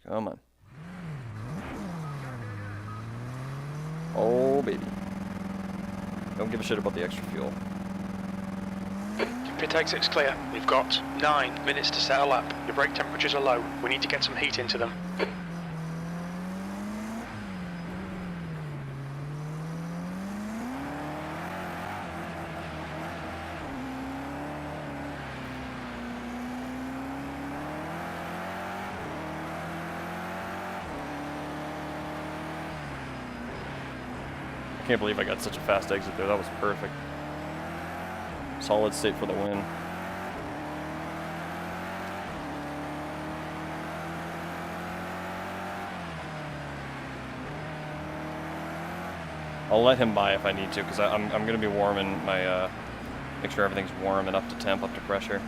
Come on. Oh, baby. Don't give a shit about the extra fuel. Pit exit's clear. We've got 9 minutes to set a lap. Your brake temperatures are low. We need to get some heat into them. I can't believe I got such a fast exit there. That was perfect. Solid state for the win. I'll let him by if I need to, because I'm going to be warming my, make sure everything's warm and up to temp, up to pressure.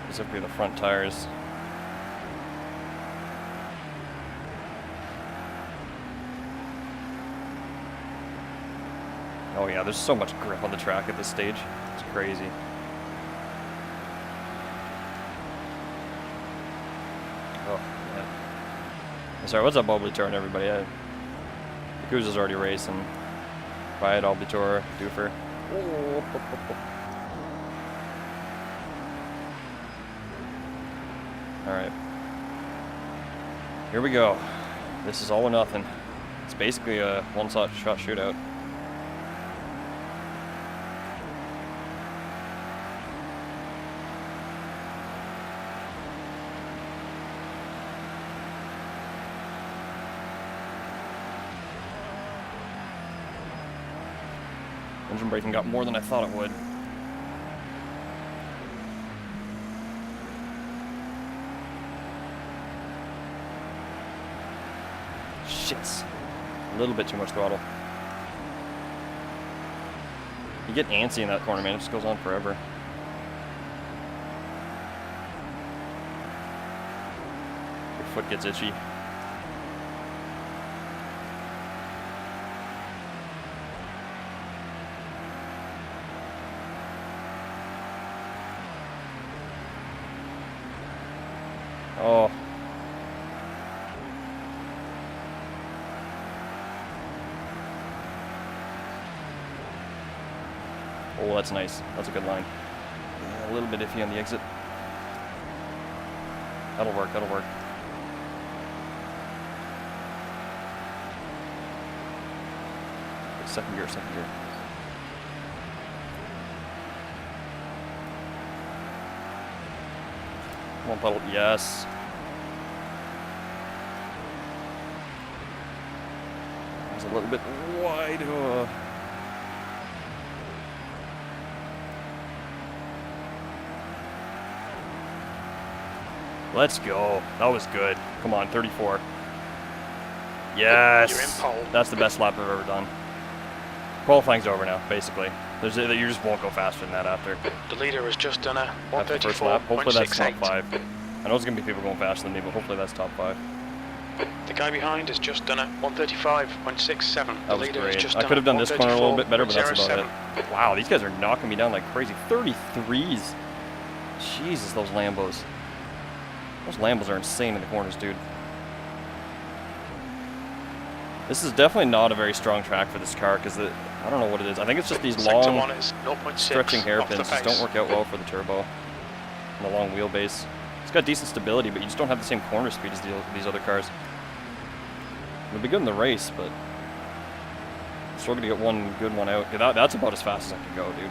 Specifically the front tires. Oh yeah, there's so much grip on the track at this stage. It's crazy. Oh, man. Sorry, what's up, Oblitor and everybody? Yakuza's already racing. Riot, Oblitor, Doofer. Oh. Alright. Here we go. This is all or nothing. It's basically a one-shot shootout. Engine braking got more than I thought it would. Shits. A little bit too much throttle. You get antsy in that corner, man. It just goes on forever. Your foot gets itchy. Oh. Oh, that's nice. That's a good line. Yeah, a little bit iffy on the exit. That'll work, that'll work. Second gear, second gear. Come on, puddle. Yes. It's a little bit wide. Let's go. That was good. Come on, 34. Yes. You're in pole. That's the best lap I've ever done. Qualifying's over now, basically. You just won't go faster than that after. The leader has just done a After the first lap. Hopefully that's top 134.68. 5. I know there's going to be people going faster than me, but hopefully that's top 5. The guy behind has just done a 135.67. The That was leader has great. just I done could have done this corner a little bit better, but that's about 134.07. it. Wow, these guys are knocking me down like crazy. 33s. Jesus, those Lambos. Those Lambos are insane in the corners, dude. This is definitely not a very strong track for this car, because I don't know what it is. I think it's just these Sector long, 1 is 0.6 stretching off hairpins the just pace. don't work out well for the turbo. And the long wheelbase. It's got decent stability, but you just don't have the same corner speed as these other cars. It'll be good in the race, but struggle to get one good one out. Yeah, that's about as fast as I can go, dude.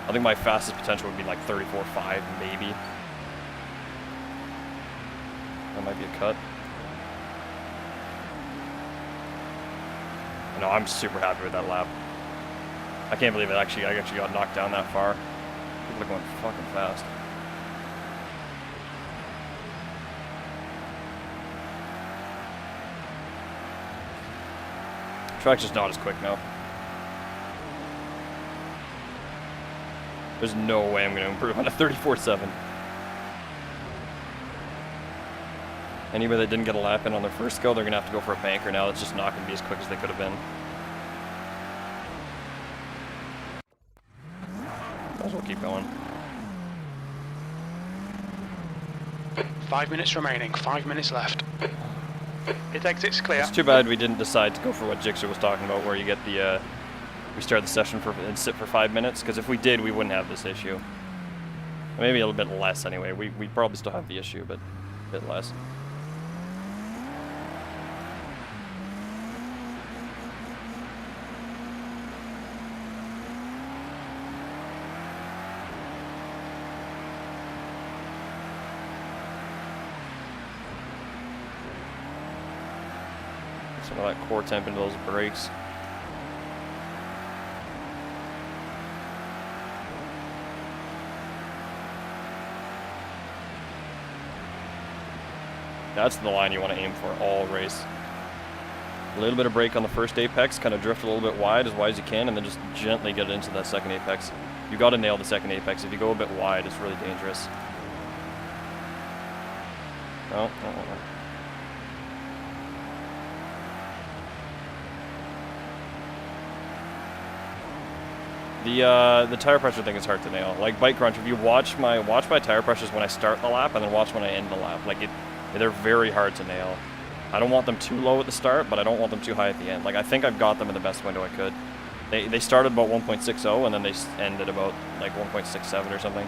I think my fastest potential would be like 34.5, maybe. That might be a cut. No, I'm super happy with that lap. I can't believe I actually got knocked down that far. People are going fucking fast. Track's just not as quick now. There's no way I'm going to improve on a 34.7. Anybody that didn't get a lap in on their first go, they're going to have to go for a banker now. That's just not going to be as quick as they could have been. Might as well keep going. 5 minutes remaining, 5 minutes left. It exits clear. It's too bad we didn't decide to go for what Jixer was talking about, where you get the, we start the session and sit for 5 minutes, because if we did, we wouldn't have this issue. Maybe a little bit less anyway. We'd probably still have the issue, but a bit less. Some of that core temp into those brakes. That's the line you want to aim for all race. A little bit of brake on the first apex, kind of drift a little bit wide as you can, and then just gently get it into that second apex. You got to nail the second apex. If you go a bit wide, it's really dangerous. No. The tire pressure thing is hard to nail. Like Bike Crunch, if you watch my tire pressures when I start the lap and then watch when I end the lap, like they're very hard to nail. I don't want them too low at the start, but I don't want them too high at the end. Like I think I've got them in the best window I could. They started about 1.60 and then they ended about like 1.67 or something.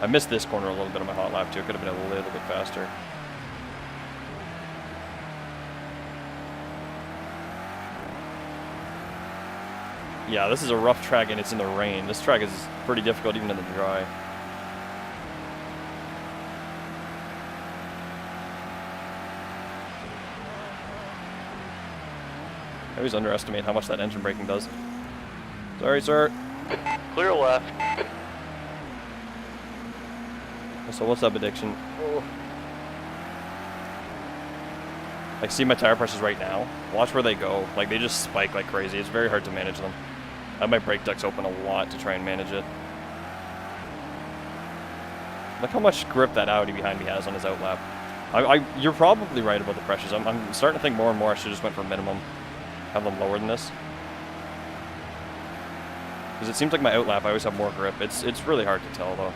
I missed this corner a little bit on my hot lap too. It could have been a little bit faster. Yeah, this is a rough track and it's in the rain. This track is pretty difficult even in the dry. I always underestimate how much that engine braking does. Sorry, sir. Clear left. So what's up, addiction? Oh. Like, see my tire pressures right now? Watch where they go. Like, they just spike like crazy. It's very hard to manage them. I have my brake ducts open a lot to try and manage it. Look how much grip that Audi behind me has on his outlap. You're probably right about the pressures. I'm starting to think more and more I should just went for minimum. Have them lower than this. Because it seems like my outlap, I always have more grip. It's really hard to tell, though.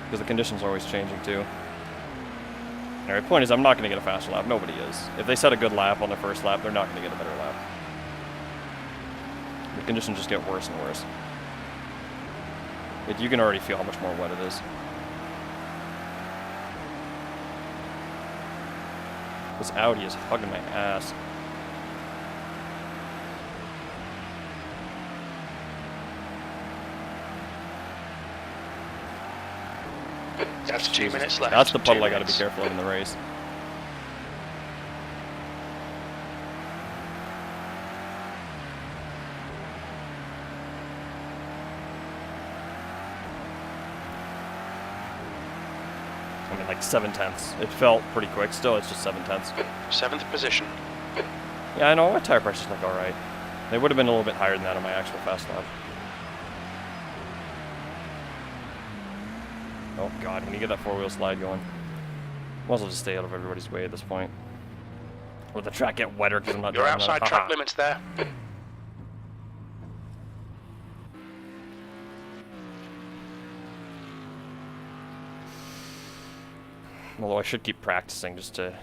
Because the conditions are always changing, too. Anyway, point is, I'm not going to get a faster lap. Nobody is. If they set a good lap on their first lap, they're not going to get a better lap. The conditions just get worse and worse. You can already feel how much more wet it is. This Audi is hugging my ass. That's 2 minutes left. That's the puddle I got to be careful of in the race. I mean, like 7/10. It felt pretty quick. Still, it's just 7/10. 7th position. Yeah, I know. My tire pressures look all right. They would have been a little bit higher than that on my actual fast lap. Oh god, when you get that four-wheel slide going, might as well just stay out of everybody's way at this point. Or the track get wetter because I'm not You're driving outside track limits there. Although I should keep practicing just to...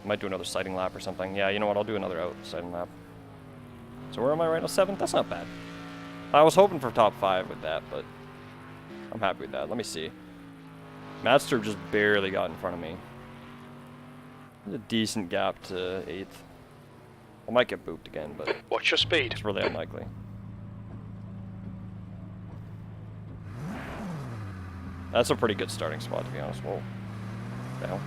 might do another sighting lap or something. Yeah, you know what, I'll do another out sighting lap. So where am I right now? 7th? That's not bad. I was hoping for top 5 with that, but I'm happy with that. Let me see. Madster just barely got in front of me. There's a decent gap to 8th. I might get booped again, but... What's your speed? It's really unlikely. That's a pretty good starting spot, to be honest. Whoa. Now.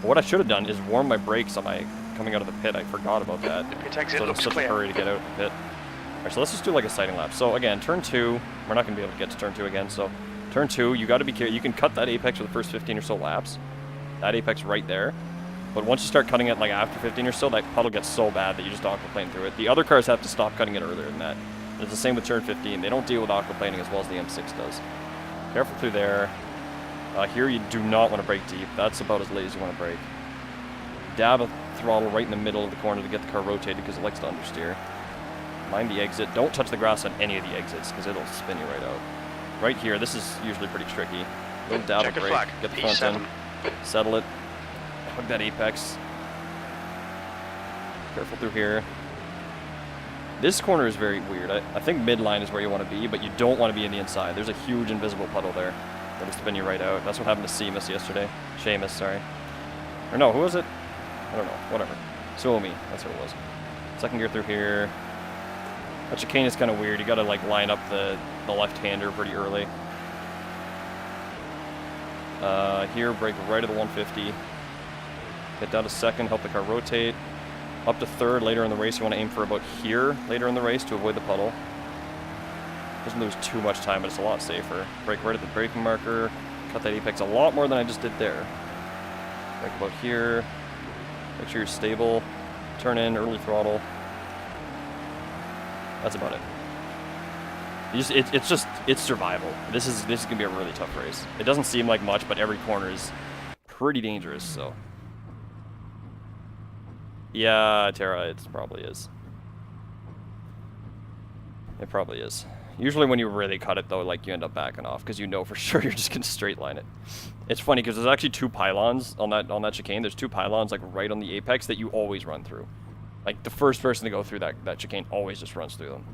What I should have done is warm my brakes on my coming out of the pit. I forgot about that. The pit exit So looks such a clear. hurry to get out of the pit. Alright, so let's just do like a sighting lap. So again, turn 2. We're not going to be able to get to turn 2 again, so... Turn 2, you got to be careful. You can cut that apex for the first 15 or so laps. That apex right there. But once you start cutting it like after 15 or so, that puddle gets so bad that you just aquaplane through it. The other cars have to stop cutting it earlier than that. And it's the same with turn 15. They don't deal with aquaplaning as well as the M6 does. Careful through there. Here you do not want to brake deep. That's about as late as you want to brake. Dab a throttle right in the middle of the corner to get the car rotated because it likes to understeer. Mind the exit. Don't touch the grass on any of the exits because it'll spin you right out. Right here, this is usually pretty tricky. Little dab Check of a brake, flag. get the front P7. in, settle it, hug that apex. Careful through here. This corner is very weird. I think midline is where you want to be, but you don't want to be in the inside. There's a huge invisible puddle there that'll spin you right out. That's what happened to Seamus yesterday. Seamus, sorry. Or no, who was it? I don't know. Whatever. Suomi, that's what it was. Second gear through here. That chicane is kind of weird. You got to like line up the left-hander pretty early. Here, brake right at the 150. Get down to second, help the car rotate. Up to third later in the race. You want to aim for about here later in the race to avoid the puddle. Doesn't lose too much time, but it's a lot safer. Brake right at the braking marker. Cut that apex a lot more than I just did there. Brake about here. Make sure you're stable. Turn in, early throttle. That's about it. It's survival. This is gonna be a really tough race. It doesn't seem like much, but every corner is pretty dangerous. So, yeah, Tara, it probably is. It probably is. Usually, when you really cut it, though, like you end up backing off because you know for sure you're just gonna straight line it. It's funny because there's actually two pylons on that chicane. There's two pylons like right on the apex that you always run through. Like the first person to go through that chicane always just runs through them.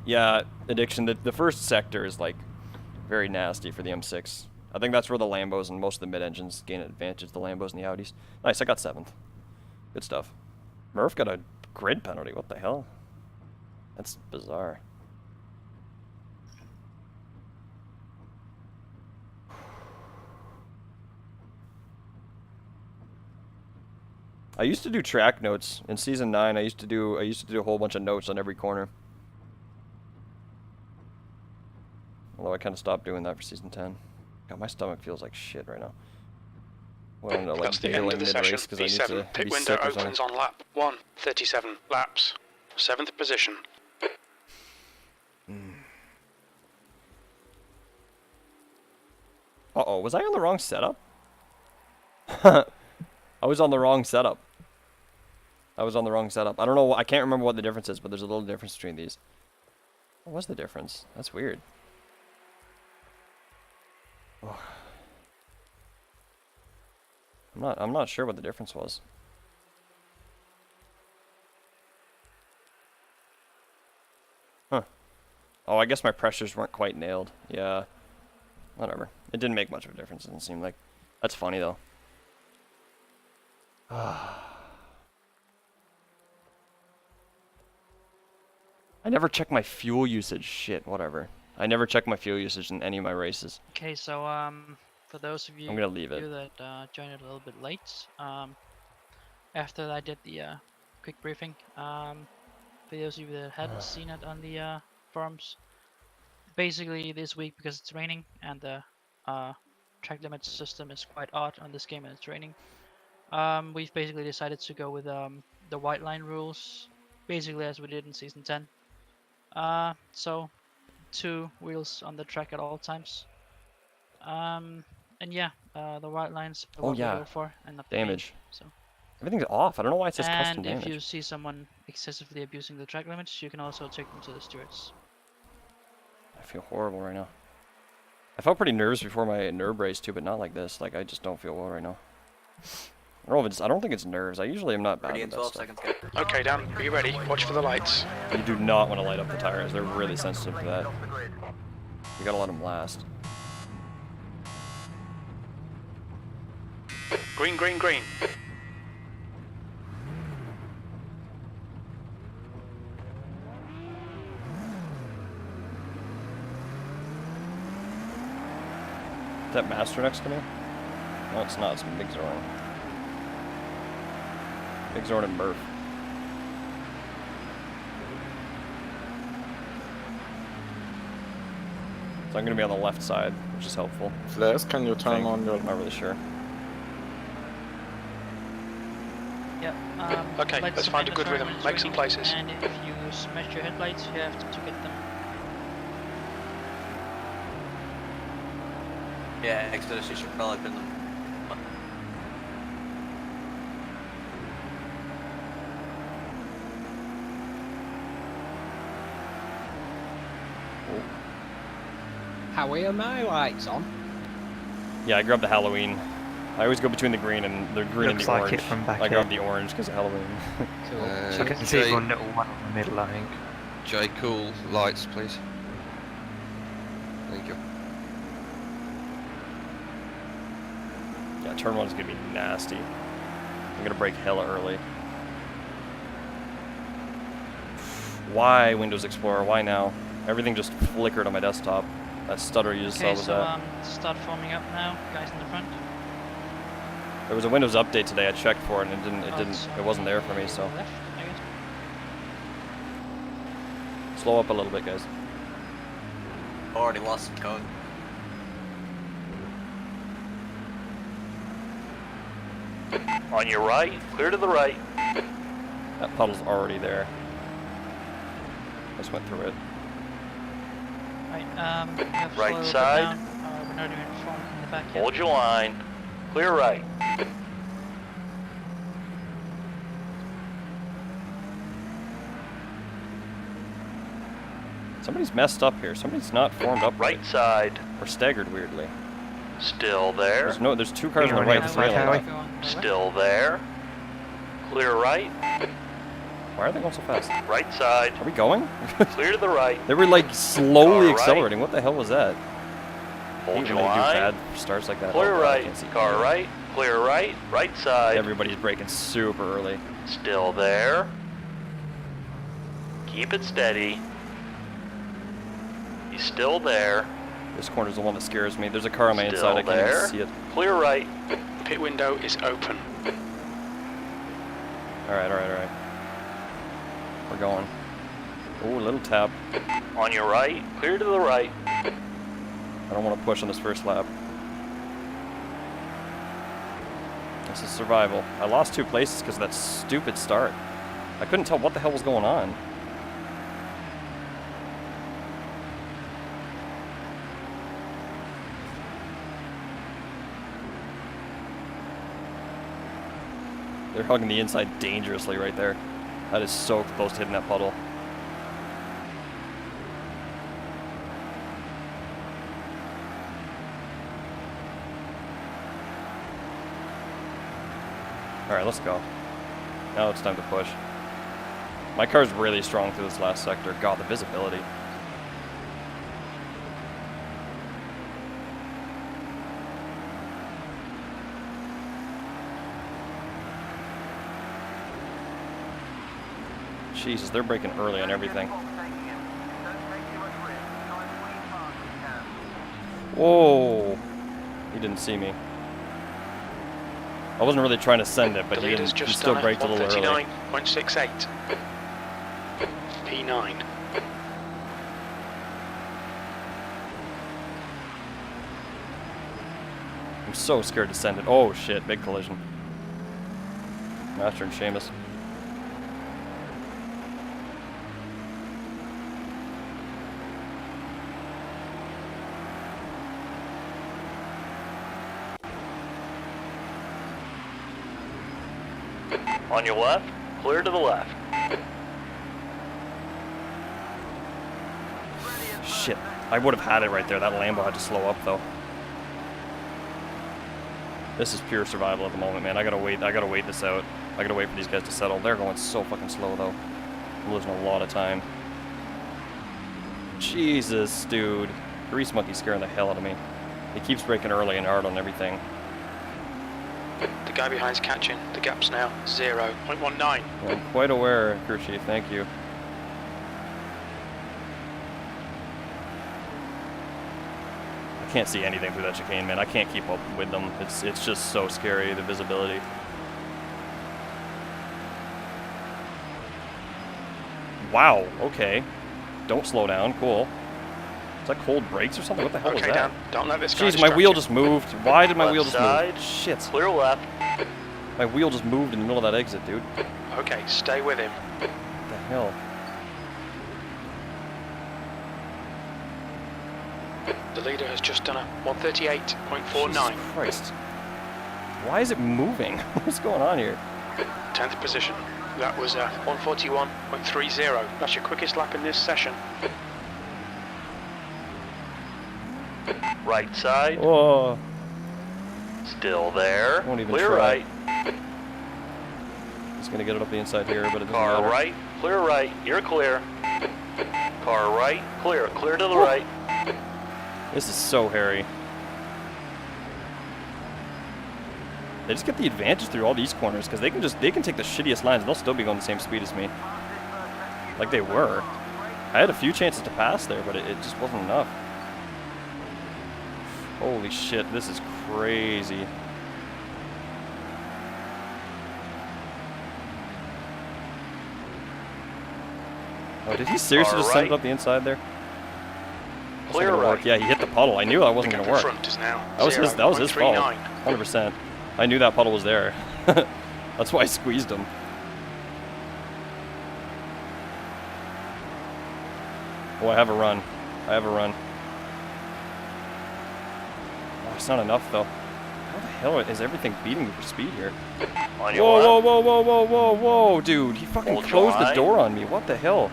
Yeah, addiction. The first sector is like very nasty for the M6. I think that's where the Lambos and most of the mid-engines gain an advantage. The Lambos and the Audis. Nice, I got 7th. Good stuff. Murph got a grid penalty. What the hell? That's bizarre. I used to do track notes in season 9. I used to do a whole bunch of notes on every corner. Although I kind of stopped doing that for season 10. God, my stomach feels like shit right now. Well, no, like That's the end of the session. because I need P7. to Pit be window sick or something. opens on lap 1. 37 laps. 7th position. Uh-oh, was I on the wrong setup? I was on the wrong setup. I was on the wrong setup. I don't know, I can't remember what the difference is, but there's a little difference between these. What was the difference? That's weird. Oh. I'm not sure what the difference was. Huh. Oh, I guess my pressures weren't quite nailed. Yeah. Whatever. It didn't make much of a difference, it didn't seem like. That's funny, though. I never check my fuel usage. Shit, whatever. I never check my fuel usage in any of my races. Okay, so for those of you I'm gonna leave it. that joined it a little bit late, after I did the quick briefing, for those of you that hadn't seen it on the forums, basically this week, because it's raining and the track limit system is quite odd on this game and it's raining, we've basically decided to go with the white line rules, basically as we did in season 10. So 2 wheels on the track at all times. And yeah, the white lines are what we go for and not the damage. paint, so. Everything's off. I don't know why it says custom And damage. if you see someone excessively abusing the track limits, you can also take them to the stewards. I feel horrible right now. I felt pretty nervous before my nerve race too, but not like this. Like I just don't feel well right now. I don't know if it's, I don't think it's nerves. I usually am not bad with that 12 stuff. seconds, guys. Okay, Dan, are you ready? Watch for the lights. You do not want to light up the tires. They're really sensitive to that. You gotta let them last. Green, green, green. Is that Master next to me? No, it's not. It's Big Zorn. Big Zorn and Murph. So I'm gonna be on the left side, which is helpful. Flares, can you turn on your... I'm not really sure. Yep. Okay, lights let's are find a good mandatory rhythm. when it's Make some raining, places. And if you smash your headlights, you have to get them. Yeah, Exodus, you should probably pin them. Howie, are my lights on? Yeah, I grabbed the Halloween. I always go between the green and the Looks like orange. it from back I here. grabbed the orange because of Halloween. Cool. I can see one little one in the middle, I think. J cool lights, please. Thank you. Yeah, turn one's gonna be nasty. I'm gonna brake hella early. Why Windows Explorer? Why now? Everything just flickered on my desktop. That stutter you just saw Okay, was so that. start forming up now, guys in the front. There was a Windows update today. I checked for it and It's it wasn't there for me. So left, I guess. slow up a little bit, guys. Already lost some code. On your right, clear to the right. That puddle's already there. I just went through it. Right, we have to Right slow a little bit side. down. We're not even forming in the back yet. Hold your line. Clear right. Somebody's messed up here. Somebody's not formed up Right side. or staggered weirdly. Still there. There's two cars on the Anyone right. else Three like on the Howie? left. Go on the left. Still there. Clear right. Why are they going so fast? Right side. Are we going? Clear to the right. They were like slowly Car right. accelerating. What the hell was that? Hold Even your when they do line. bad starts like that. Clear Oh, God, I right. can't see Car anything. right. Clear right. Right side. Everybody's braking super early. Still there. Keep it steady. He's still there. This corner's the one that scares me. There's a car on my Still inside. I can't there. even see it. Clear right. Pit window is open. All right. We're going. Oh, a little tap. On your right. Clear to the right. I don't want to push on this first lap. This is survival. I lost 2 places because of that stupid start. I couldn't tell what the hell was going on. They're hugging the inside dangerously right there. That is so close to hitting that puddle. Alright, let's go. Now it's time to push. My car's really strong through this last sector. God, the visibility. Jesus, they're braking early on everything. Whoa! He didn't see me. I wasn't really trying to send it, but The he leader's didn't. He just still done it. braked a little early. 139.68. P9. I'm so scared to send it. Oh shit, big collision. Master and Seamus. On your left, clear to the left. Shit. I would have had it right there. That Lambo had to slow up though. This is pure survival at the moment, man. I gotta wait this out. I gotta wait for these guys to settle. They're going so fucking slow though. I'm losing a lot of time. Jesus, dude. Grease Monkey's scaring the hell out of me. He keeps braking early and hard on everything. The guy behind's catching. The gap's now 0.19. I'm quite aware, crew chief. Thank you. I can't see anything through that chicane, man. I can't keep up with them. It's just so scary, the visibility. Wow, okay. Don't slow down, cool. Is that cold brakes or something? What the hell Okay, is that? Dan, don't let this guy Jeez, my distract wheel you. just moved. Why did my Left wheel just side. move? Shit. Clear left. My wheel just moved in the middle of that exit, dude. What Okay, stay with him. the hell? The leader has just done a 138.49. Jesus Christ. Why is it moving? What's going on here? 10th position. That was 141.30. That's your quickest lap in this session. Right side. Whoa. Still there. Won't even Clear try. right. He's gonna get it up the inside here, but it doesn't Car matter. right. Clear right. You're clear. Car right. Clear. Clear to the right. This is so hairy. They just get the advantage through all these corners because they can take the shittiest lines and they'll still be going the same speed as me. Like they were. I had a few chances to pass there, but it just wasn't enough. Holy shit, this is crazy. Oh, did he seriously just send it up the inside there? Clear right. Yeah, he hit the puddle. I knew that wasn't going to work. Front is now That was his fault. 0.39. 100%. I knew that puddle was there. That's why I squeezed him. Oh, I have a run. I have a run. Oh, it's not enough though. How the hell is everything beating me for speed here? On your Whoa, left. whoa, whoa, whoa, whoa, whoa, whoa, dude. He fucking Hold your closed the line. door on me. What the hell?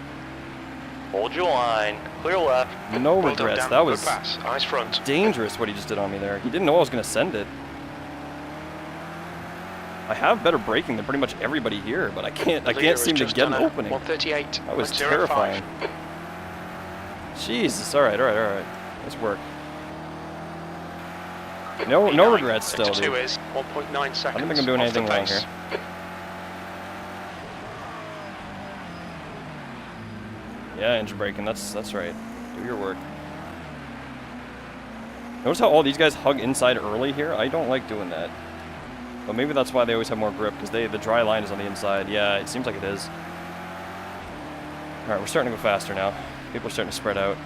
Hold your line. Clear left. No Well done, regrets. Dan. That Good was pass. Eyes front. dangerous what he just did on me there. He didn't know I was going to send it. I have better braking than pretty much everybody here, but I can't seem to get an opening. 138. That was 105. terrifying. Jesus, alright. Let's work. No regrets still, Sector 2 dude. is 1.9 seconds. I don't think I'm doing off the anything wrong pace. here. Yeah, engine braking, that's right. Do your work. Notice how all these guys hug inside early here? I don't like doing that. But maybe that's why they always have more grip, because the dry line is on the inside. Yeah, it seems like it is. Alright, we're starting to go faster now. People are starting to spread out.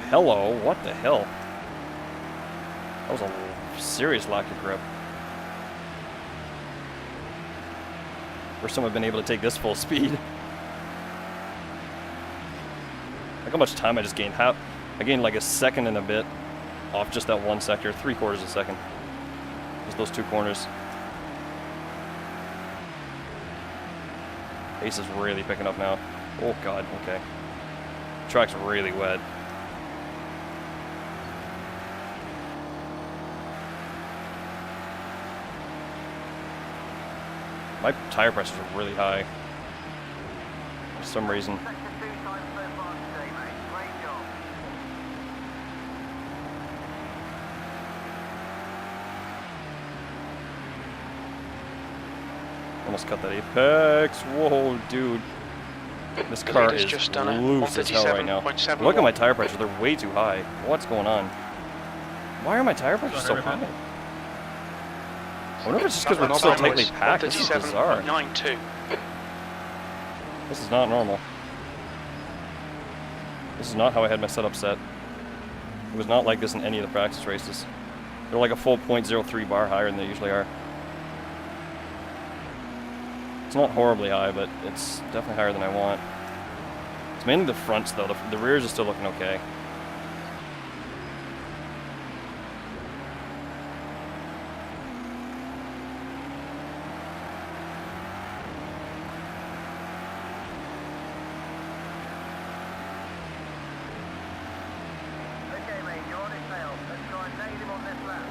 Hello, what the hell? That was a serious lack of grip. First time I've been able to take this full speed. Look how much time I just gained. I gained like a second and a bit off just that one sector, 3/4 of a second. Just those two corners. Pace is really picking up now. Oh god, okay. Track's really wet. My tire pressures are really high. For some reason. Almost cut that apex. Whoa, dude. This car leader's is just done it. loose as hell right now. 137.71. Look at my tire pressures. They're way too high. What's going on? Why are my tire pressures so high? I wonder if it's just because we're so tightly packed. This is bizarre. 137.92. This is not normal. This is not how I had my setup set. It was not like this in any of the practice races. They're like a full 0.03 bar higher than they usually are. It's not horribly high, but it's definitely higher than I want. It's mainly the fronts, though. The rears are still looking okay.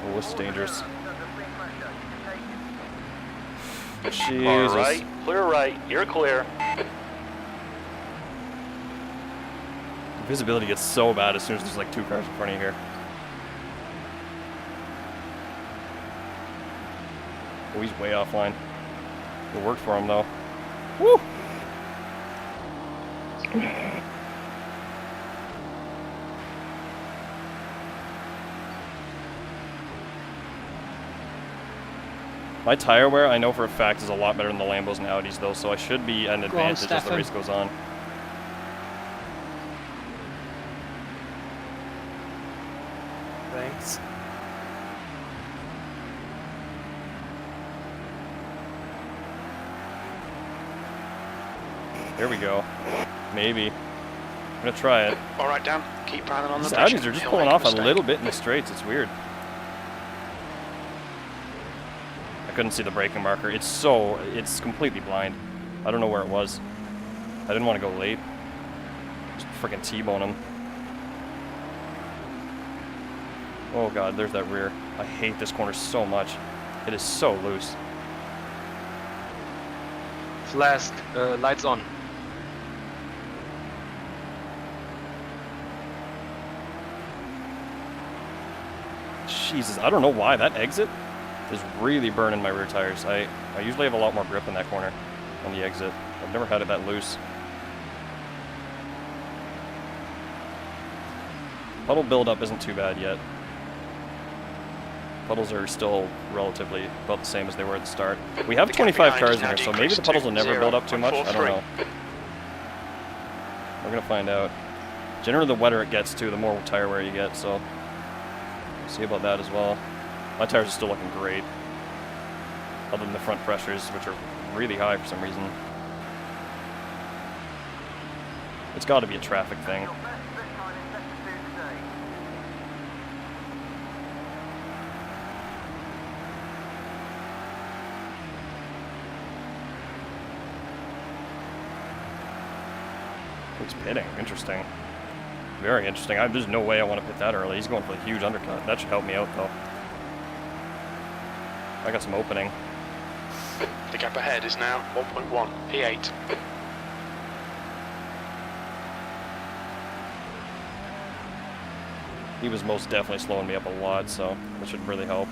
Oh, this is dangerous. Jesus. All right, clear right. You're clear. Visibility gets so bad as soon as there's like two cars in front of you here. Oh, he's way offline. It worked for him though. Woo! My tire wear, I know for a fact, is a lot better than the Lambos and Audis though, so I should be at an advantage as the race goes on. Thanks. There we go. Maybe. I'm gonna try it. All right, Dan. Keep piling on the These pressure. Audis are just He'll pulling make off a mistake. little bit in the straights. It's weird. I couldn't see the braking marker. It's completely blind. I don't know where it was. I didn't want to go late. Just freaking T-bone him. Oh god, there's that rear. I hate this corner so much. It is so loose. Flask, lights on. Jesus, I don't know why that exit is really burning my rear tires. I usually have a lot more grip in that corner on the exit. I've never had it that loose. Puddle buildup isn't too bad yet. Puddles are still relatively about the same as they were at the start. We have 25 cars in here, so maybe the puddles will never build up too much. I don't know. We're gonna find out. Generally, the wetter it gets too, the more tire wear you get, so we'll see about that as well. My tires are still looking great, other than the front pressures, which are really high for some reason. It's got to be a traffic thing. He's pitting. Interesting. Very interesting. There's no way I want to pit that early. He's going for a huge undercut. That should help me out, though. I got some opening. The gap ahead is now 1.1 P8. He was most definitely slowing me up a lot, so that should really help.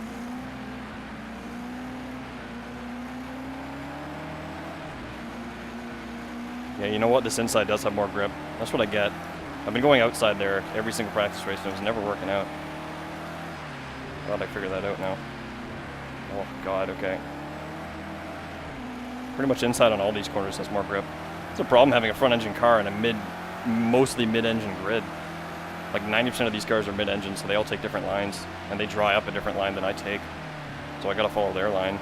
Yeah, you know what? This inside does have more grip. That's what I get. I've been going outside there every single practice race, and it was never working out. Glad I figured that out now. Oh, God, okay. Pretty much inside on all these corners has more grip. It's a problem having a front-engine car in a mostly mid-engine grid. Like 90% of these cars are mid-engine, so they all take different lines, and they dry up a different line than I take. So I gotta follow their line.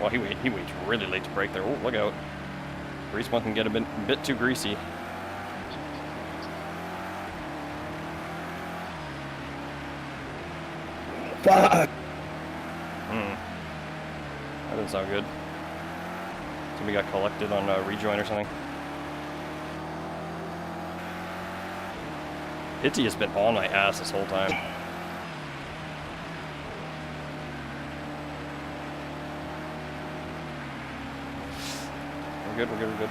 Well, he waits really late to brake there. Oh, look out. Grease one can get a bit too greasy. Fuck! That doesn't sound good. Somebody got collected on a rejoin or something. Itty has been on my ass this whole time. We're good, we're good, we're good.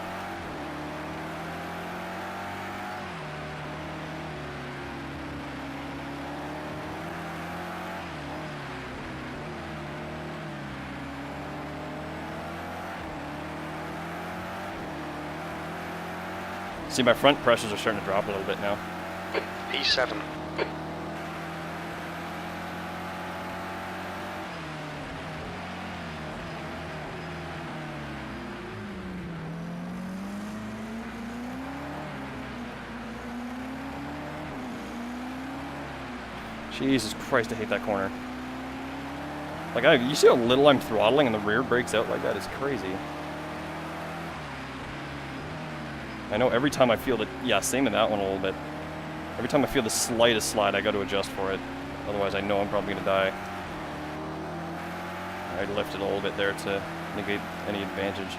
See, my front pressures are starting to drop a little bit now. P7. Jesus Christ, I hate that corner. Like, you see how little I'm throttling and the rear breaks out like that? It's crazy. I know every time I feel that, yeah, same in that one a little bit. Every time I feel the slightest slide, I got to adjust for it. Otherwise, I know I'm probably going to die. I lifted a little bit there to negate any advantage.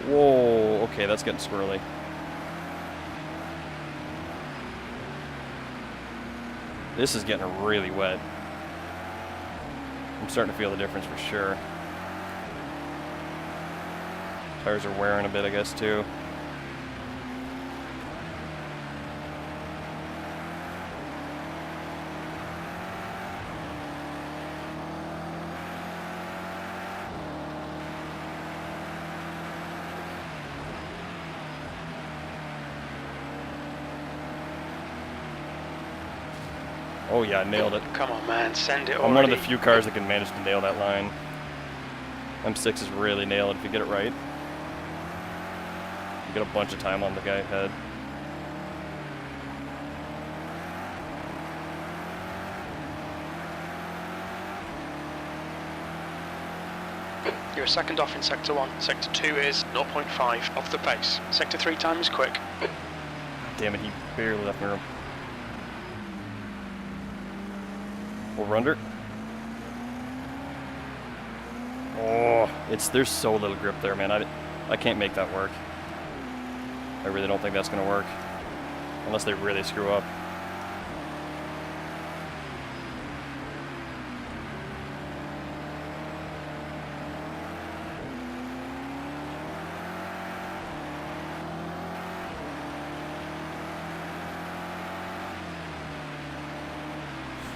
Whoa, okay, that's getting squirrely. This is getting really wet. I'm starting to feel the difference for sure. Tires are wearing a bit, I guess, too. Oh yeah, nailed it. Come on, man, send it already. I'm one of the few cars that can manage to nail that line. M6 is really nailed if you get it right. You get a bunch of time on the guy ahead. You're a second off in Sector 1. Sector 2 is 0.5 off the pace. Sector 3 time is quick. Damn it, he barely left me room. Over under. Oh, There's so little grip there, man. I can't make that work. I really don't think that's gonna work. Unless they really screw up.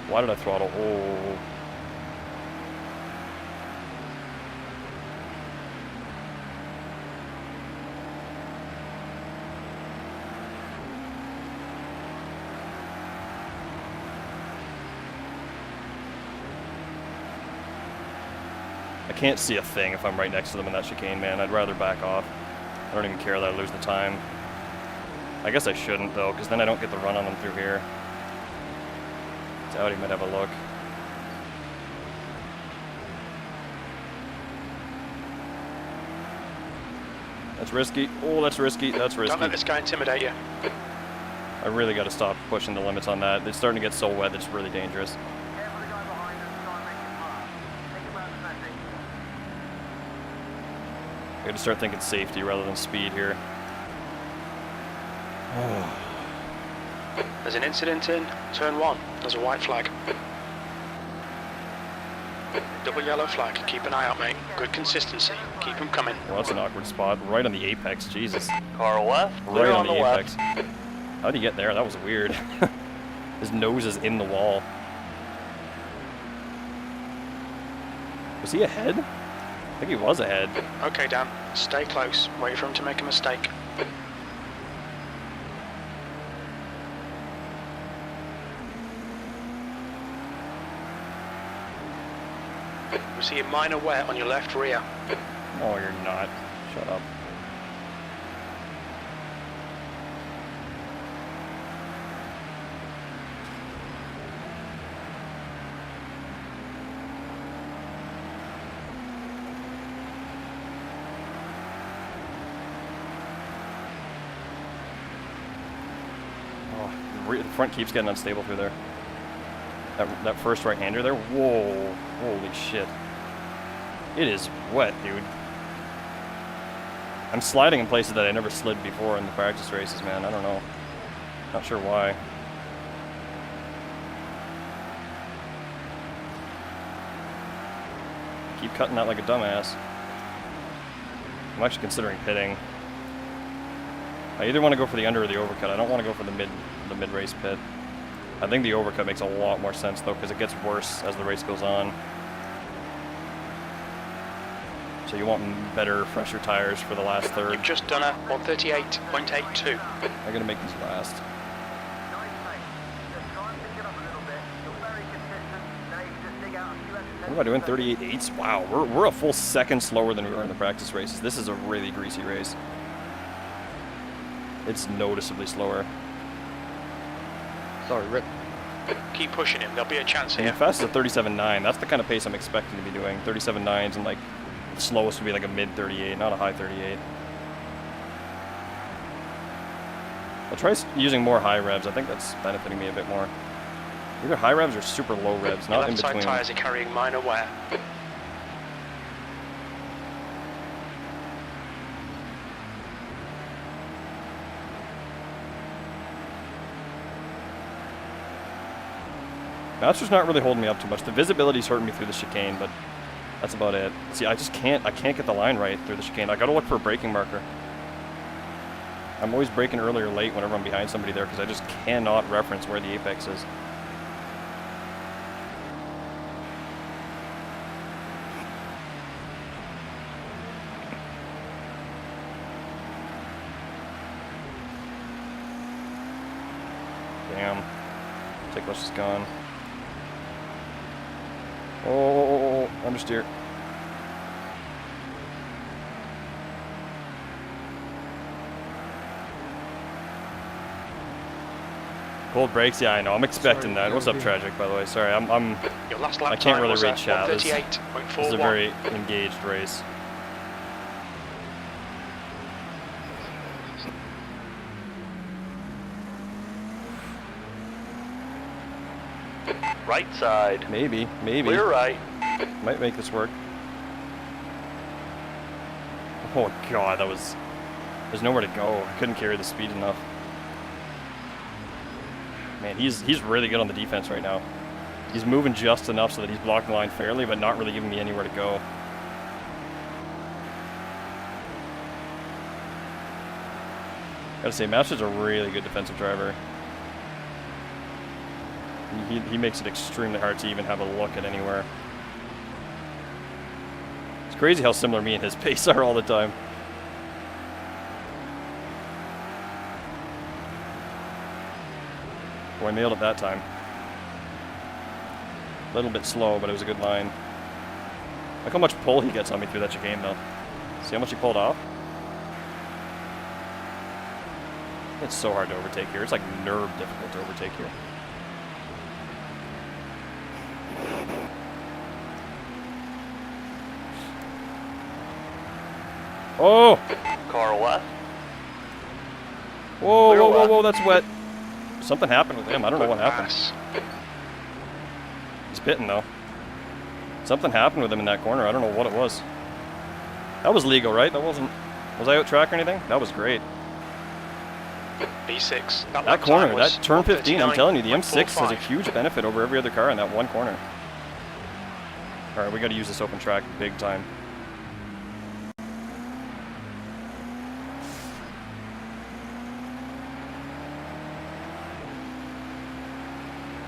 Why did I throttle? Oh. I can't see a thing if I'm right next to them in that chicane, man. I'd rather back off. I don't even care that I lose the time. I guess I shouldn't, though, because then I don't get the run on them through here. Audi might have a look. That's risky. Oh, that's risky. That's risky. Don't let this guy intimidate you. I really got to stop pushing the limits on that. It's starting to get so wet that it's really dangerous. I got to start thinking safety rather than speed here. There's an incident in turn 1. There's a white flag. Double yellow flag. Keep an eye out, mate. Good consistency. Keep them coming. Well, that's an awkward spot. Right on the apex. Jesus. Car left. Right Clear on on the the apex. left. How'd he get there? That was weird. His nose is in the wall. Was he ahead? I think he was ahead. Okay, Dan. Stay close. Wait for him to make a mistake. We see a minor wet on your left rear. Oh, you're not. Shut up. The front keeps getting unstable through there. That first right-hander there. Whoa. Holy shit. It is wet, dude. I'm sliding in places that I never slid before in the practice races, man. I don't know. Not sure why. Keep cutting that like a dumbass. I'm actually considering pitting. I either want to go for the under or the overcut. I don't want to go for the mid-race pit. I think the overcut makes a lot more sense though, because it gets worse as the race goes on. So you want better, fresher tires for the last third. You've just done a 138.82. I'm gonna make these last. What am I doing? 38.8s? Wow, we're a full second slower than we were in the practice races. This is a really greasy race. It's noticeably slower. Sorry, Rip. Keep pushing him. There'll be a chance And here. the fastest is a 37.9. That's the kind of pace I'm expecting to be doing. 37.9s and like the slowest would be like a mid 38, not a high 38. I'll try using more high revs. I think that's benefiting me a bit more. Either high revs or super low revs, Your not in left side between. tyres are carrying minor wear. That's just not really holding me up too much. The visibility's hurting me through the chicane, but that's about it. See, I can't get the line right through the chicane. I gotta look for a braking marker. I'm always braking early or late whenever I'm behind somebody there because I just cannot reference where the apex is. Damn. Ticklish is gone. Oh, understeer. Cold brakes, yeah, I know. I'm expecting that. What's up, Tragic, by the way? Sorry, Your last lap I can't time really was read chat. This is a 138.41. very engaged race. Right side. Maybe. Clear right. Might make this work. Oh god, that was... There's nowhere to go. I couldn't carry the speed enough. Man, he's really good on the defense right now. He's moving just enough so that he's blocking the line fairly, but not really giving me anywhere to go. Gotta say, Master's a really good defensive driver. He makes it extremely hard to even have a look at anywhere. It's crazy how similar me and his pace are all the time. Boy, I nailed it that time. A little bit slow, but it was a good line. Look how much pull he gets on me through that chicane, though. See how much he pulled off? It's so hard to overtake here. It's like nerve difficult to overtake here. Oh! Car left. Whoa, Clear whoa, whoa, left. whoa, that's wet. Something happened with him. I don't know what happened. Pass. He's pitting, though. Something happened with him in that corner. I don't know what it was. That was legal, right? That wasn't... Was I out track or anything? That was great. B6. That corner, that turn 15, I'm telling you, the M6 has a huge benefit over every other car in that one corner. Alright, we gotta use this open track big time.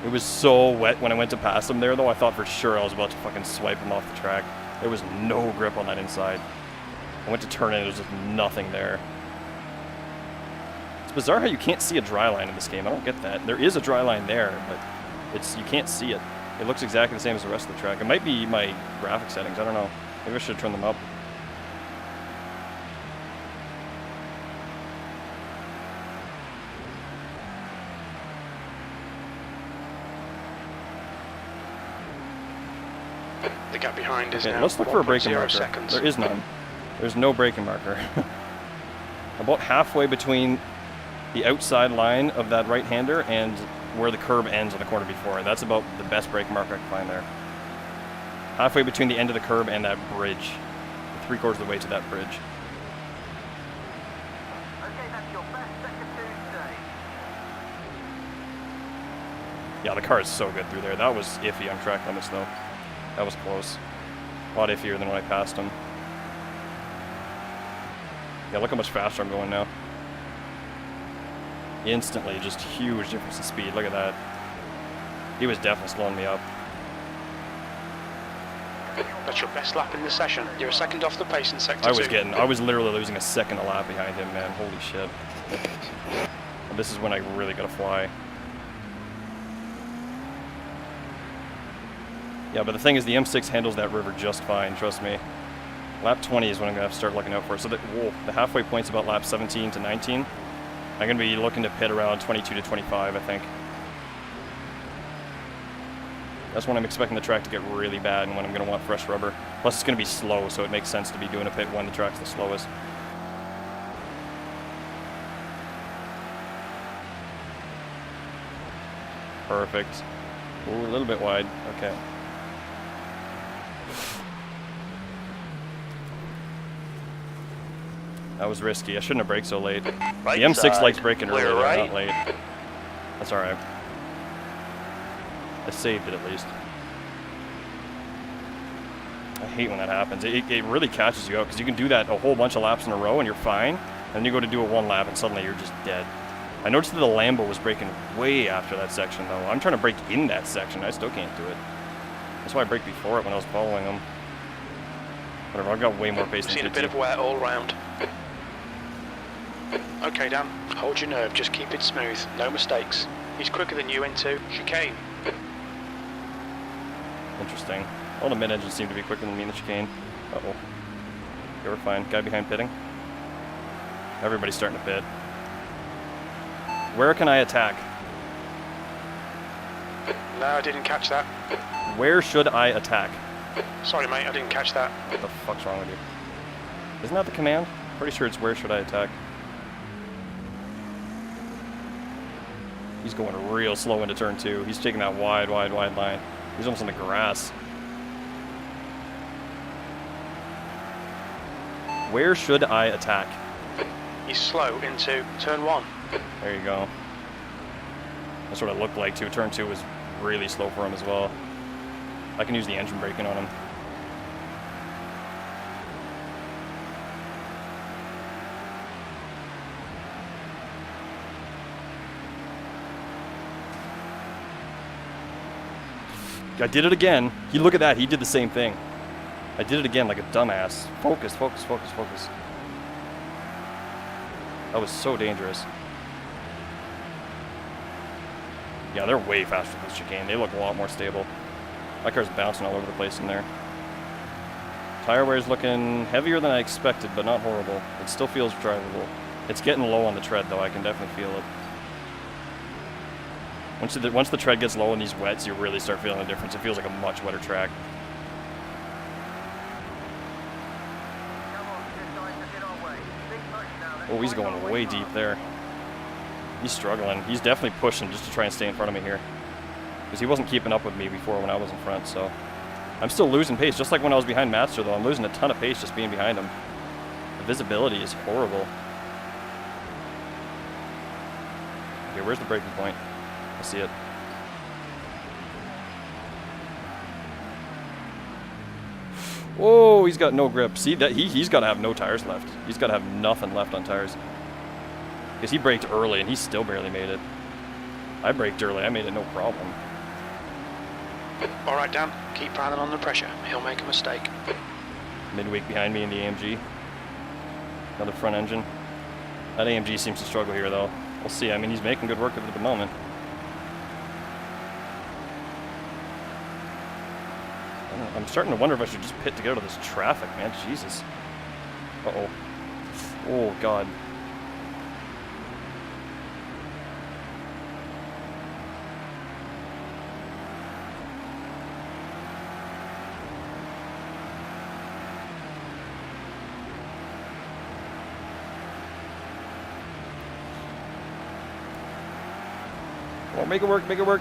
It was so wet when I went to pass him there, though. I thought for sure I was about to fucking swipe him off the track. There was no grip on that inside. I went to turn in, there was just nothing there. It's bizarre how you can't see a dry line in this game. I don't get that. There is a dry line there, but you can't see it. It looks exactly the same as the rest of the track. It might be my graphic settings. I don't know. Maybe I should turn them up. The gap behind is Okay, now let's look for a braking 1.0 marker. seconds. There is none. There's no braking marker. About halfway between the outside line of that right-hander and where the curb ends on the corner before. That's about the best braking marker I can find there. Halfway between the end of the curb and that bridge. 3/4 of the way to that bridge. Okay, that's your best sector 2 today. Yeah, the car is so good through there. That was iffy on track limits, though. That was close. A lot iffier than when I passed him. Yeah, look how much faster I'm going now. Instantly, just huge difference in speed. Look at that. He was definitely slowing me up. That's your best lap in the session. You're a second off the pace in sector 2. I was literally losing a second a lap behind him, man. Holy shit. And this is when I really gotta fly. Yeah, but the thing is, the M6 handles that river just fine, trust me. Lap 20 is when I'm gonna have to start looking out for. So the halfway point's about lap 17 to 19. I'm gonna be looking to pit around 22 to 25, I think. That's when I'm expecting the track to get really bad and when I'm gonna want fresh rubber. Plus it's gonna be slow, so it makes sense to be doing a pit when the track's the slowest. Perfect. Ooh, a little bit wide, okay. That was risky. I shouldn't have braked so late. Right The M6 side, likes braking clear early, right. not late. That's alright. I saved it at least. I hate when that happens. It really catches you out because you can do that a whole bunch of laps in a row and you're fine. And then you go to do it one lap and suddenly you're just dead. I noticed that the Lambo was braking way after that section though. I'm trying to brake in that section. I still can't do it. That's why I braked before it when I was following them. Whatever, I've got way more pace than Seen a GT. bit of wear all round. Okay, Dan, hold your nerve, just keep it smooth, no mistakes. He's quicker than you into chicane. Interesting. All the mid-engines seem to be quicker than me in the chicane. Uh-oh. Okay, we're fine. Guy behind pitting. Everybody's starting to pit. Where can I attack? No, I didn't catch that. Where should I attack? Sorry, mate, I didn't catch that. What the fuck's wrong with you? Isn't that the command? Pretty sure it's where should I attack. He's going real slow into turn 2. He's taking that wide line. He's almost on the grass. Where should I attack? He's slow into turn 1. There you go. That's what it looked like too. Turn 2 was really slow for him as well. I can use the engine braking on him. I did it again. He look at that. He did the same thing. I did it again like a dumbass. Focus, focus, focus, focus. That was so dangerous. Yeah, they're way faster than this chicane. They look a lot more stable. My car's bouncing all over the place in there. Tire wear is looking heavier than I expected, but not horrible. It still feels drivable. It's getting low on the tread, though. I can definitely feel it. Once the tread gets low in these wets, you really start feeling the difference. It feels like a much wetter track. Oh, he's going way deep there. He's struggling. He's definitely pushing just to try and stay in front of me here. Because he wasn't keeping up with me before when I was in front, so... I'm still losing pace, just like when I was behind Matster, though. I'm losing a ton of pace just being behind him. The visibility is horrible. Okay, where's the braking point? I see it. Whoa, he's got no grip. See, that he's got to have no tires left. He's got to have nothing left on tires. Because he braked early and he still barely made it. I braked early, I made it no problem. Alright, Dan, keep piling on the pressure. He'll make a mistake. Midweek behind me in the AMG. Another front engine. That AMG seems to struggle here, though. We'll see. I mean, he's making good work of it at the moment. I'm starting to wonder if I should just pit to get out of this traffic, man. Jesus. Uh-oh. Oh, God. Come on, make it work, make it work.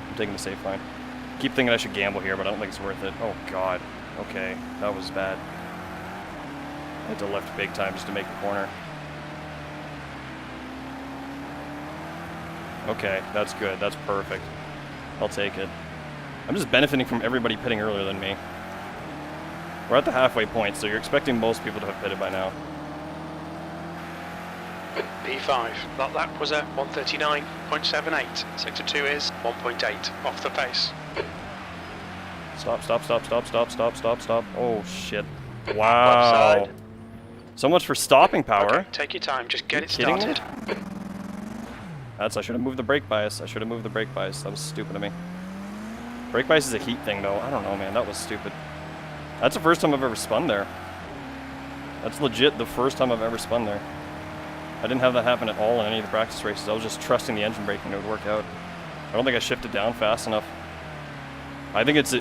I'm taking the safe line. Keep thinking I should gamble here, but I don't think it's worth it. Oh, God. Okay, that was bad. I had to left big time just to make the corner. Okay, that's good. That's perfect. I'll take it. I'm just benefiting from everybody pitting earlier than me. We're at the halfway point, so you're expecting most people to have pitted by now. P5. That lap was at 139.78. Sector 2 is 1.8 off the pace. Stop, stop, stop, stop, stop, stop, stop, stop. Oh, shit. Wow. So much for stopping power. Okay, take your time, just get it kidding started. me? I should have moved the brake bias. I should have moved the brake bias. That was stupid of me. Brake bias is a heat thing, though. I don't know, man. That was stupid. That's the first time I've ever spun there. That's legit the first time I've ever spun there. I didn't have that happen at all in any of the practice races. I was just trusting the engine braking it would work out. I don't think I shifted down fast enough. I think it's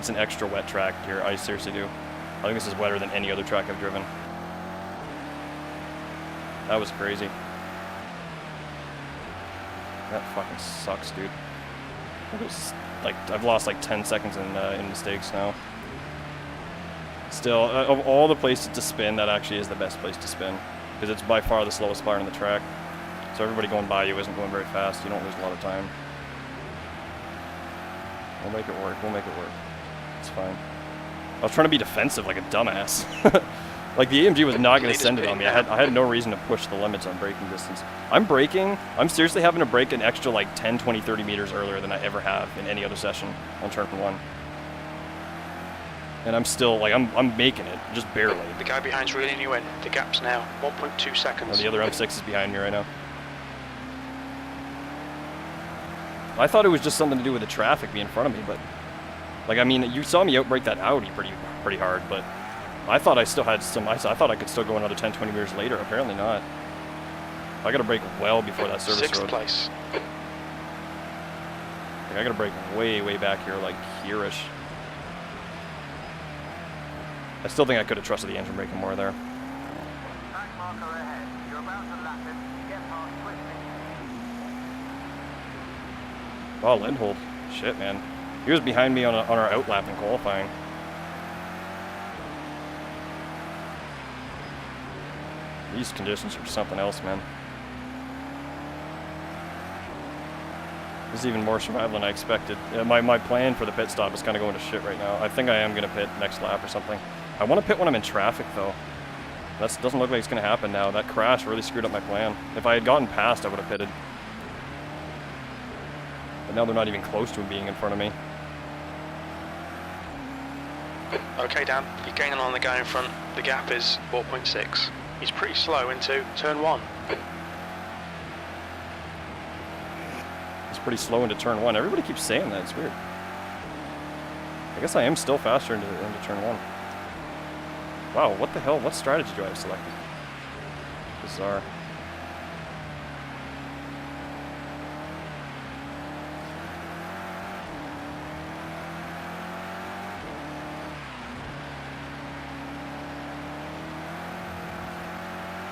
an extra wet track here. I seriously do. I think this is wetter than any other track I've driven. That was crazy. That fucking sucks, dude. It was like I've lost like 10 seconds in mistakes now. Still, of all the places to spin, that actually is the best place to spin. Because it's by far the slowest part on the track. So everybody going by you isn't going very fast. You don't lose a lot of time. We'll make it work. We'll make it work. It's fine. I was trying to be defensive like a dumbass. Like the AMG was not going to send it on me. I had no reason to push the limits on braking distance. I'm seriously having to brake an extra like 10, 20, 30 meters earlier than I ever have in any other session on turn 1. And I'm still, like, I'm making it, just barely. The guy behind's reeling you in. The gap's now 1.2 seconds. Oh, the other M6 is behind me right now. I thought it was just something to do with the traffic being in front of me, but... Like, I mean, you saw me outbrake that Audi pretty hard, but... I thought I still had some... I thought I could still go another 10, 20 meters later. Apparently not. I gotta brake well before that service road. 6th place. Like, I gotta brake way, way back here, like here-ish. I still think I could have trusted the engine braking more there. Track marker ahead. You're about to lap it. Get past quickly. Oh, Lindhold. Shit, man. He was behind me on our outlap in qualifying. These conditions are something else, man. This is even more survival than I expected. My plan for the pit stop is kind of going to shit right now. I think I am going to pit next lap or something. I want to pit when I'm in traffic, though. That doesn't look like it's going to happen now. That crash really screwed up my plan. If I had gotten past, I would have pitted. But now they're not even close to him being in front of me. Okay, Dan, you're gaining on the guy in front. The gap is 4.6. He's pretty slow into turn 1. It's pretty slow into turn 1. Everybody keeps saying that. It's weird. I guess I am still faster into turn 1. Wow, what the hell? What strategy do I have selected? Bizarre.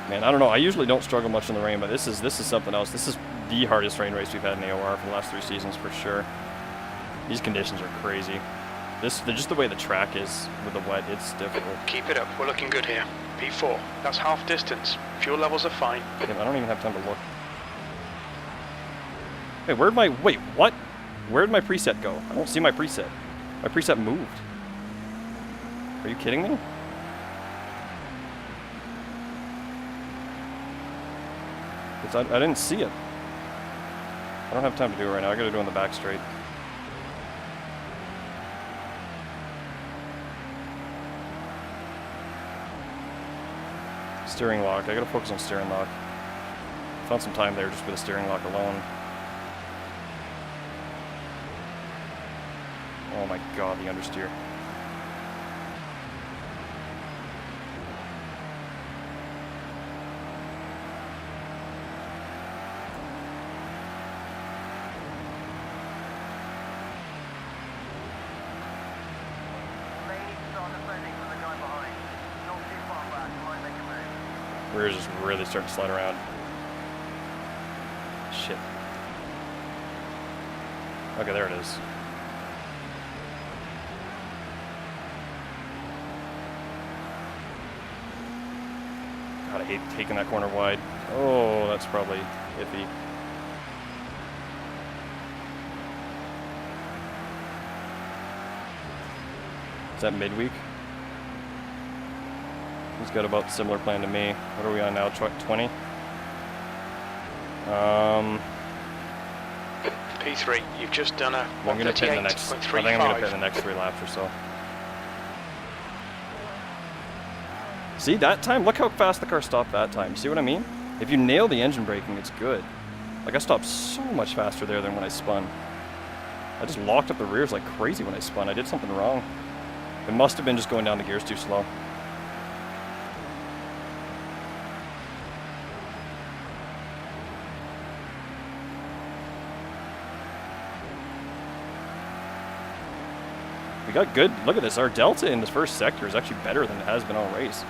Man, I don't know. I usually don't struggle much in the rain, but this is something else. This is the hardest rain race we've had in AOR for the last 3 seasons for sure. These conditions are crazy. Just the way the track is with the wet, it's difficult. Keep it up. We're looking good here. P4. That's half distance. Fuel levels are fine. Damn, I don't even have time to look. Hey, wait, what? Where'd my preset go? I don't see my preset. My preset moved. Are you kidding me? I didn't see it. I don't have time to do it right now. I gotta do it on the back straight. Steering lock. I gotta focus on steering lock. Found some time there just with the steering lock alone. Oh my god, the understeer. We're just really starting to slide around. Shit. Okay, there it is. God, I hate taking that corner wide. Oh, that's probably iffy. Is that midweek? He's got about a similar plan to me. What are we on now? 20? P3, you've just done a I'm gonna pit in the next. I think I'm gonna pit in the next 3 laps or so. See that time? Look how fast the car stopped that time. See what I mean? If you nail the engine braking, it's good. Like I stopped so much faster there than when I spun. I just locked up the rears like crazy when I spun. I did something wrong. It must have been just going down the gears too slow. We got good. Look at this. Our delta in this first sector is actually better than it has been all race.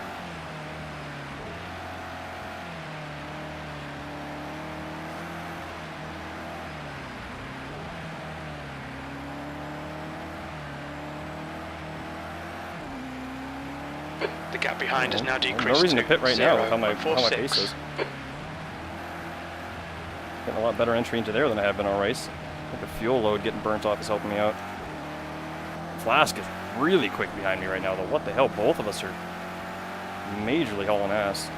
The gap behind is now decreased. No reason to pit right now with how my 0.46. pace is. Getting a lot better entry into there than I have been all race. I think the fuel load getting burnt off is helping me out. Flask is really quick behind me right now, though. What the hell? Both of us are majorly hauling ass.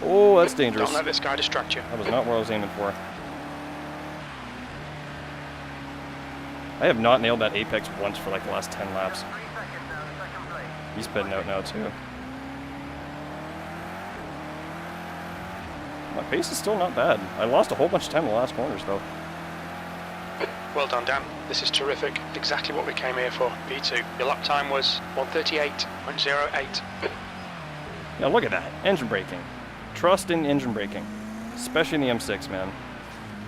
Oh, that's dangerous. Don't let this guy distract you. That was not what I was aiming for. I have not nailed that apex once for like the last 10 laps. He's spitting out now too. My pace is still not bad. I lost a whole bunch of time in the last corners though. Well done, Dan. This is terrific. Exactly what we came here for. P2. Your lap time was 1:38.08. Yeah, look at that. Engine braking. Trust in engine braking. Especially in the M6, man.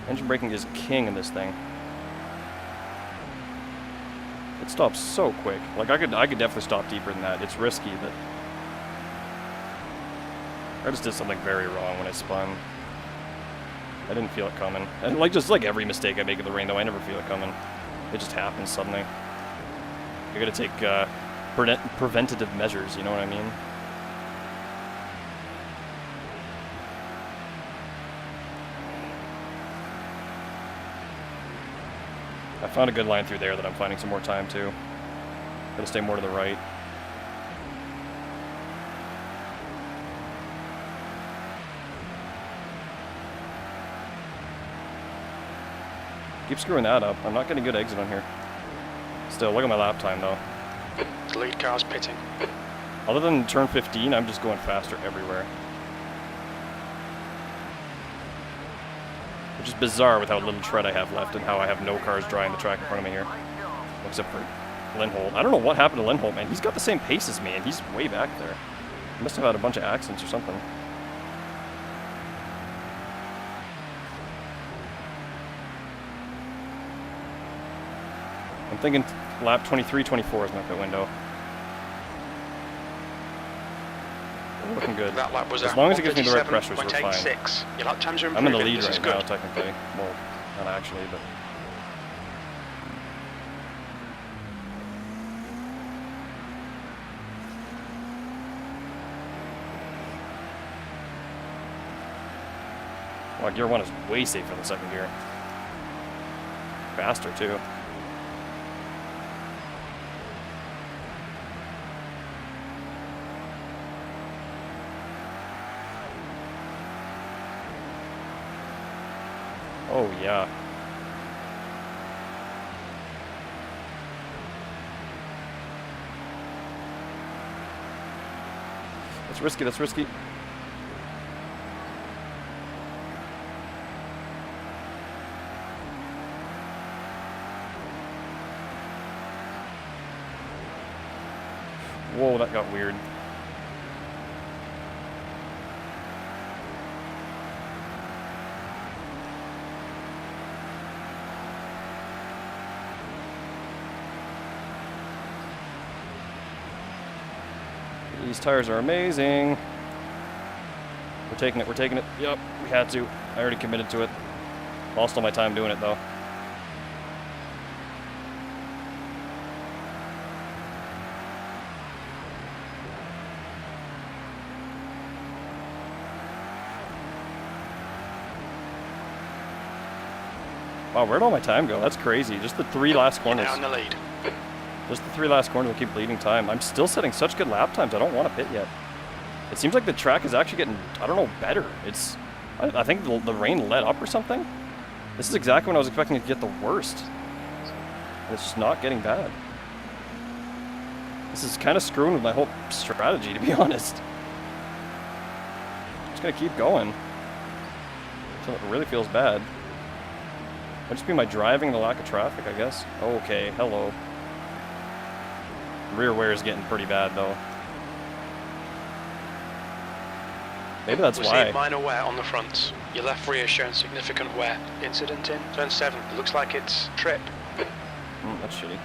Engine braking is king in this thing. It stops so quick. Like I could definitely stop deeper than that. It's risky, but I just did something very wrong when I spun. I didn't feel it coming. And like just like every mistake I make in the rain, though, I never feel it coming. It just happens suddenly. You gotta take preventative measures, you know what I mean? I found a good line through there that I'm finding some more time too. Gotta stay more to the right. Keep screwing that up. I'm not getting a good exit on here. Still, look at my lap time though. The lead car's pitting. Other than turn 15, I'm just going faster everywhere. Which is bizarre with how little tread I have left and how I have no cars drying the track in front of me here. Except for Lindholt. I don't know what happened to Lindholt, man. He's got the same pace as me and he's way back there. He must have had a bunch of accidents or something. I'm thinking lap 23, 24 is my pit window. We're looking good. That lap was as long as it gives me the right pressures, we're fine. 1:37.86. Your lap times are I'm in improving. the lead This is right now, good. technically. Well, not actually, but... Well, gear 1 is way safer than second gear. Faster, too. Oh, yeah. That's risky, that's risky. Whoa, that got weird. These tires are amazing. We're taking it, we're taking it. Yep, we had to. I already committed to it. Lost all my time doing it though. Wow, where'd all my time go? That's crazy. Just the 3 last corners. Now in the lead. Just the 3 last corners will keep bleeding time. I'm still setting such good lap times, I don't want to pit yet. It seems like the track is actually getting, I don't know, better. It's, I think the rain let up or something. This is exactly when I was expecting it to get the worst. And it's just not getting bad. This is kind of screwing with my whole strategy, to be honest. I'm just going to keep going until it really feels bad. Might just be my driving and the lack of traffic, I guess. Okay, hello. Rear wear is getting pretty bad, though. Maybe that's We're why. seeing minor wear on the fronts. Your left rear showing significant wear. Incident in turn 7. It looks like it's trip. That's shitty.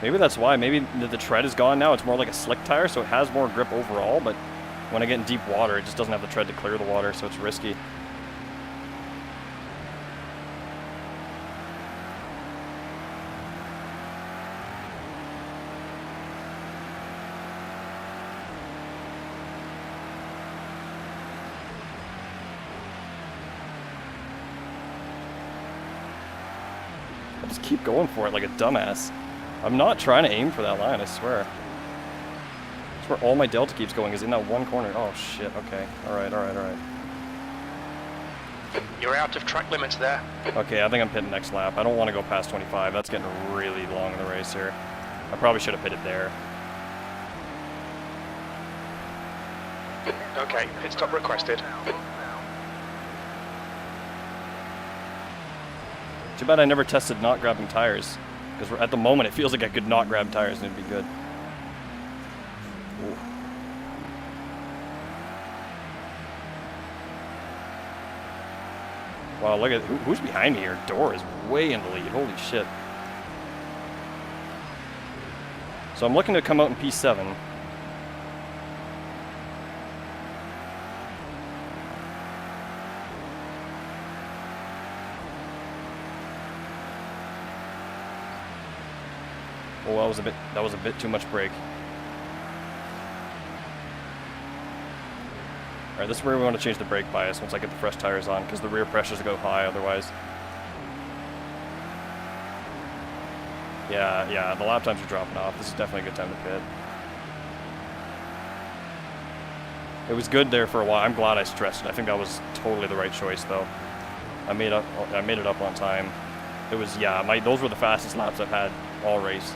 Maybe that's why. Maybe the tread is gone now. It's more like a slick tire, so it has more grip overall, but when I get in deep water, it just doesn't have the tread to clear the water, so it's risky. I just keep going for it like a dumbass. I'm not trying to aim for that line, I swear. That's where all my delta keeps going, is in that one corner. Oh shit, okay. Alright, alright, alright. You're out of track limits there. Okay, I think I'm pitting next lap. I don't want to go past 25. That's getting really long in the race here. I probably should have pitted there. Okay, pit stop requested. Too bad I never tested not grabbing tires. Because at the moment it feels like I could not grab tires and it'd be good. Ooh. Wow, look at who's behind me here. Door is way in the lead. Holy shit. So I'm looking to come out in P7. Oh, that was a bit too much brake. All right, this is where we want to change the brake bias once I get the fresh tires on, because the rear pressures go high otherwise. Yeah, the lap times are dropping off. This is definitely a good time to pit. It was good there for a while. I'm glad I stressed it. I think that was totally the right choice, though. I made it up on time. It was, yeah, those were the fastest laps I've had all race.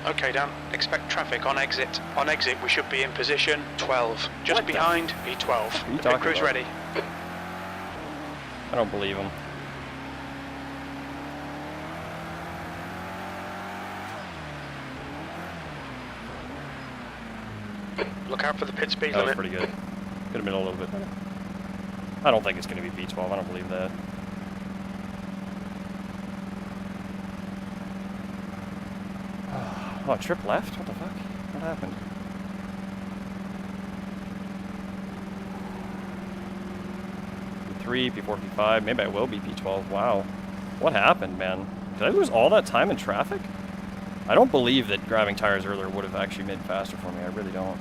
Okay, Dan, expect traffic on exit. On exit, we should be in position 12. Just behind P12. The pit crew's ready. I don't believe him. Look out for the pit speed That was limit. pretty good. Could have been a little bit better. I don't think it's going to be P12. I don't believe that. Oh, trip left? What the fuck? What happened? P3, P4, P5. Maybe I will be P12. Wow. What happened, man? Did I lose all that time in traffic? I don't believe that grabbing tires earlier would have actually made it faster for me. I really don't.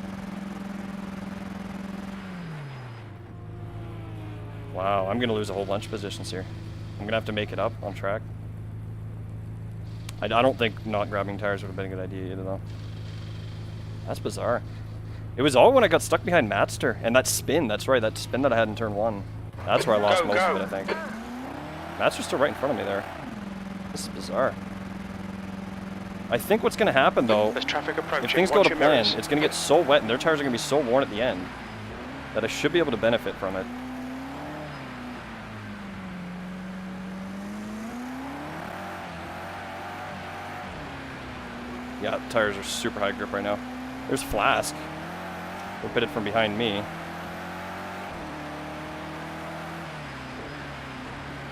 Wow, I'm going to lose a whole bunch of positions here. I'm going to have to make it up on track. I don't think not grabbing tires would have been a good idea either, though. That's bizarre. It was all when I got stuck behind Matster, and that spin, that's right, that spin that I had in turn 1. That's where I lost most of it, I think. Matster's still right in front of me there. This is bizarre. I think what's going to happen, though, There's traffic approaching. if things go to plan, it's going to get so wet, and their tires are going to be so worn at the end, that I should be able to benefit from it. Yeah, the tires are super high grip right now. There's Flask. They're pitted from behind me.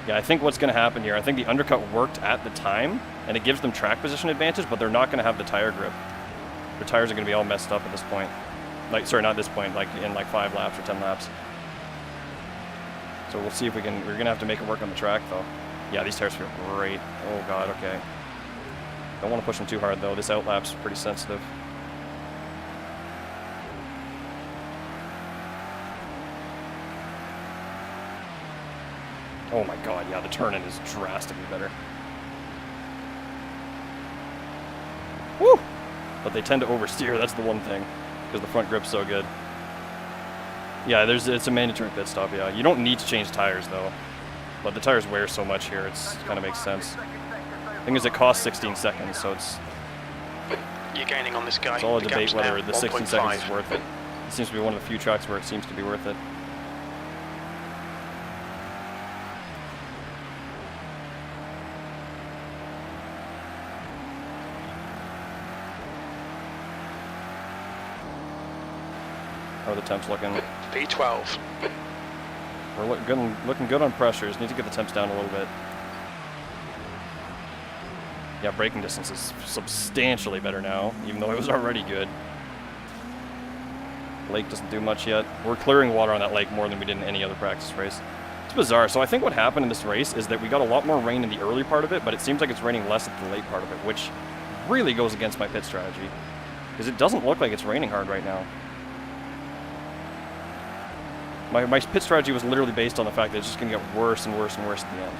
Yeah, I think what's going to happen here, I think the undercut worked at the time, and it gives them track position advantage, but they're not going to have the tire grip. Their tires are going to be all messed up at this point. Like, sorry, not this point, like in like 5 laps or 10 laps. So we'll see if we can, we're going to have to make it work on the track, though. Yeah, these tires feel great. Oh, God, okay. Don't want to push them too hard, though. This outlap's pretty sensitive. Oh my god, yeah, the turn-in is drastically better. Woo! But they tend to oversteer, that's the one thing, because the front grip's so good. Yeah, it's a mandatory pit stop, yeah. You don't need to change tires, though. But the tires wear so much here, it's kind of makes sense. Thing is, it costs 16 seconds, so it's... You're gaining on this guy. It's all a The debate gap's whether now the 16 seconds 1.5. is worth it. It seems to be one of the few tracks where it seems to be worth it. How are the temps looking? P12. We're looking good on pressures. Need to get the temps down a little bit. Yeah, braking distance is substantially better now, even though it was already good. Lake doesn't do much yet. We're clearing water on that lake more than we did in any other practice race. It's bizarre. So I think what happened in this race is that we got a lot more rain in the early part of it, but it seems like it's raining less at the late part of it, which really goes against my pit strategy. Because it doesn't look like it's raining hard right now. My pit strategy was literally based on the fact that it's just going to get worse and worse and worse at the end.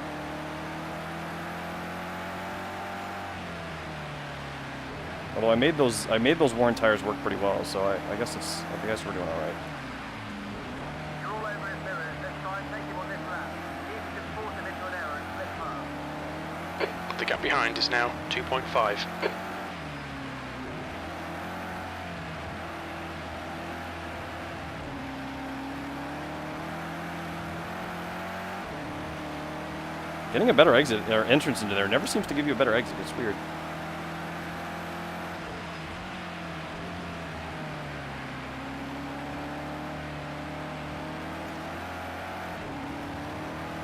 Although I made those worn tires work pretty well, so I guess we're doing all right. You're all over his mirrors. Let's try and take him on this lap. See if you can force him into an error and slip past. The gap behind is now 2.5. Getting a better exit or entrance into there never seems to give you a better exit. It's weird.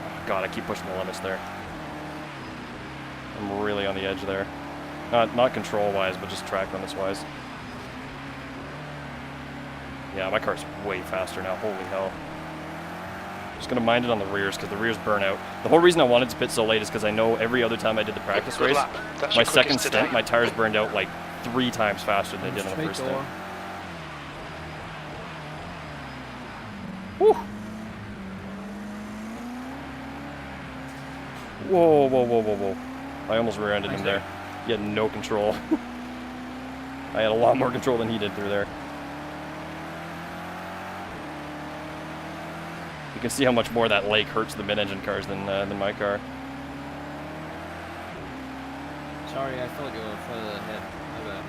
Oh, God, I keep pushing the limits there. I'm really on the edge there. Not control-wise, but just track limits-wise. Yeah, my car's way faster now. Holy hell. Just gonna mind it on the rears because the rears burn out. The whole reason I wanted to pit so late is because I know every other time I did the practice Good race, lap. That's my your second quickest stint, today. my tires burned out like 3 times faster than they did on the Straight first stint. door. Whew. Whoa, whoa, whoa, whoa, whoa. I almost rear-ended him there. He had no control. I had a lot more control than he did through there. You can see how much more that lake hurts the mid-engine cars than my car. Sorry, I thought you were further ahead. My bad.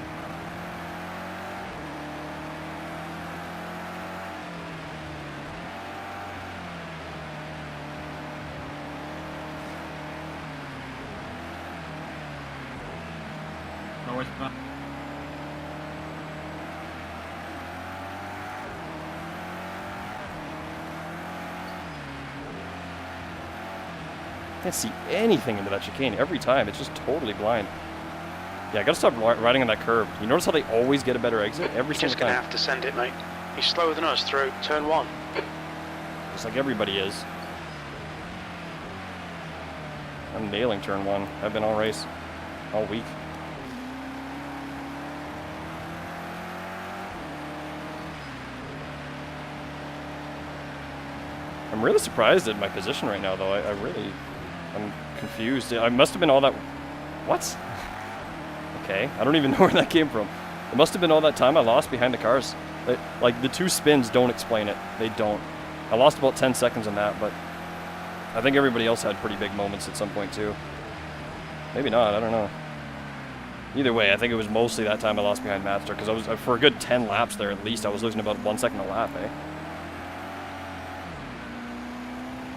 Can't see anything into that chicane every time. It's just totally blind. Yeah, I gotta stop riding on that curb. You notice how they always get a better exit every You're single just going to time? have to send it, mate. He's slower than us through turn 1. Just like everybody is. I'm nailing turn 1. I've been all race. All week. I'm really surprised at my position right now, though. I'm confused. I must have been all that... What? Okay, I don't even know where that came from. It must have been all that time I lost behind the cars. Like, the 2 spins don't explain it. They don't. I lost about 10 seconds on that, but I think everybody else had pretty big moments at some point, too. Maybe not, I don't know. Either way, I think it was mostly that time I lost behind Madster, because I was, for a good 10 laps there at least, I was losing about 1 second a lap, eh?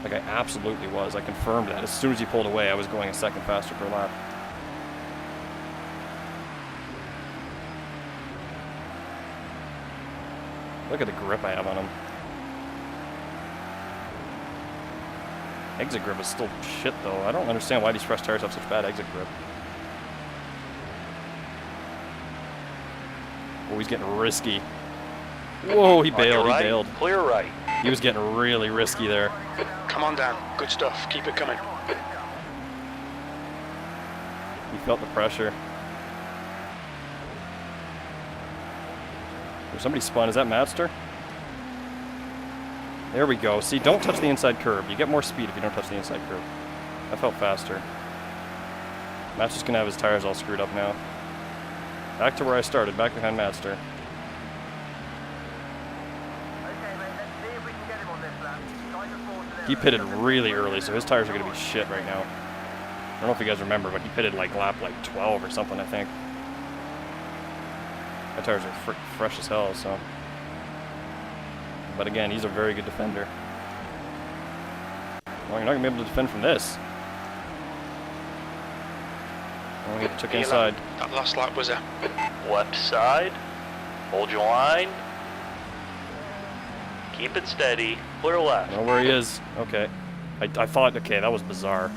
Like, I absolutely was. I confirmed that. As soon as he pulled away, I was going a second faster per lap. Look at the grip I have on him. Exit grip is still shit, though. I don't understand why these fresh tires have such bad exit grip. Oh, he's getting risky. Whoa, he On your bailed, he right, bailed. Clear right. He was getting really risky there. Come on, Dan. Good stuff. Keep it coming. He felt the pressure. Oh, somebody spun. Is that Madster? There we go. See, don't touch the inside curb. You get more speed if you don't touch the inside curb. That felt faster. Madster's gonna have his tires all screwed up now. Back to where I started, back behind Madster. Okay, mate, let's see if we can get him on this lap. Try to force an He error. pitted really early, so his tires are gonna be shit right now. I don't know if you guys remember, but he pitted like lap 12 or something, I think. My tires are fresh as hell, so. But again, he's a very good defender. Well, you're not gonna be able to defend from this. Oh, he took inside. That last lap was a... Left side. Hold your line. Keep it steady. Clear left. I know where he is. Okay. I thought, okay, that was bizarre.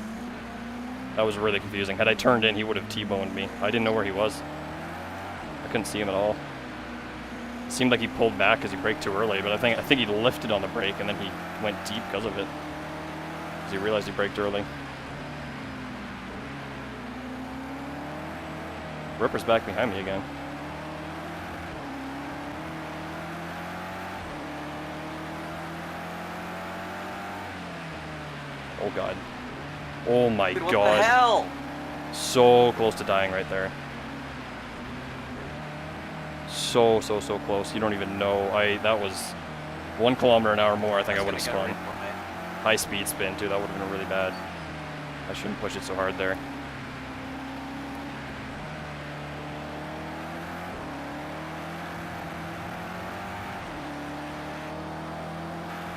That was really confusing. Had I turned in, he would have T-boned me. I didn't know where he was. I couldn't see him at all. It seemed like he pulled back because he braked too early, but I think he lifted on the brake and then he went deep because of it. Because he realized he braked early. Ripper's back behind me again. Oh god. Oh my Dude, what god. the hell? So close to dying right there. So close. You don't even know. That was 1 kilometer an hour more. I think I would have spun. High speed spin too. That would have been really bad. I shouldn't push it so hard there.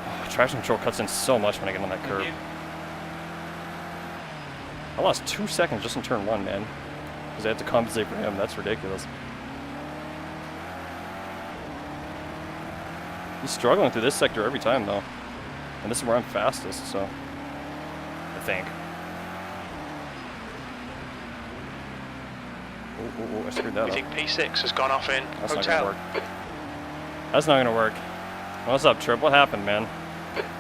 Oh, traction control cuts in so much when I get on that curb. I lost 2 seconds just in turn 1, man. Because I had to compensate for him. That's ridiculous. He's struggling through this sector every time, though. And this is where I'm fastest, so... I think. Oh, I screwed that We up. think P6 has gone off in That's not hotel. gonna work. That's not gonna work. What's up, Trip? What happened, man?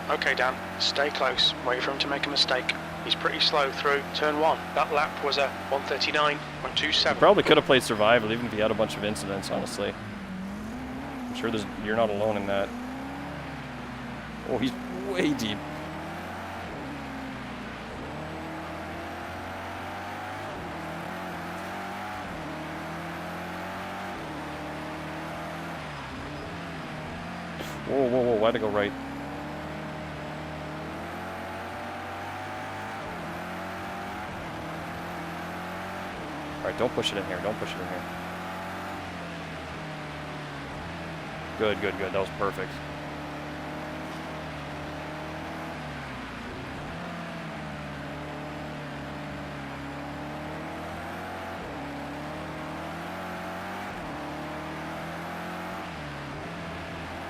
Okay, Dan, stay close. Wait for him to make a mistake. He's pretty slow through turn 1. That lap was a 1:39.27. Probably could have played survival even if he had a bunch of incidents, honestly. I'm sure you're not alone in that. Oh, he's way deep. Whoa, whoa, whoa, why'd I go right? Alright, don't push it in here, don't push it in here. Good, good, good, that was perfect.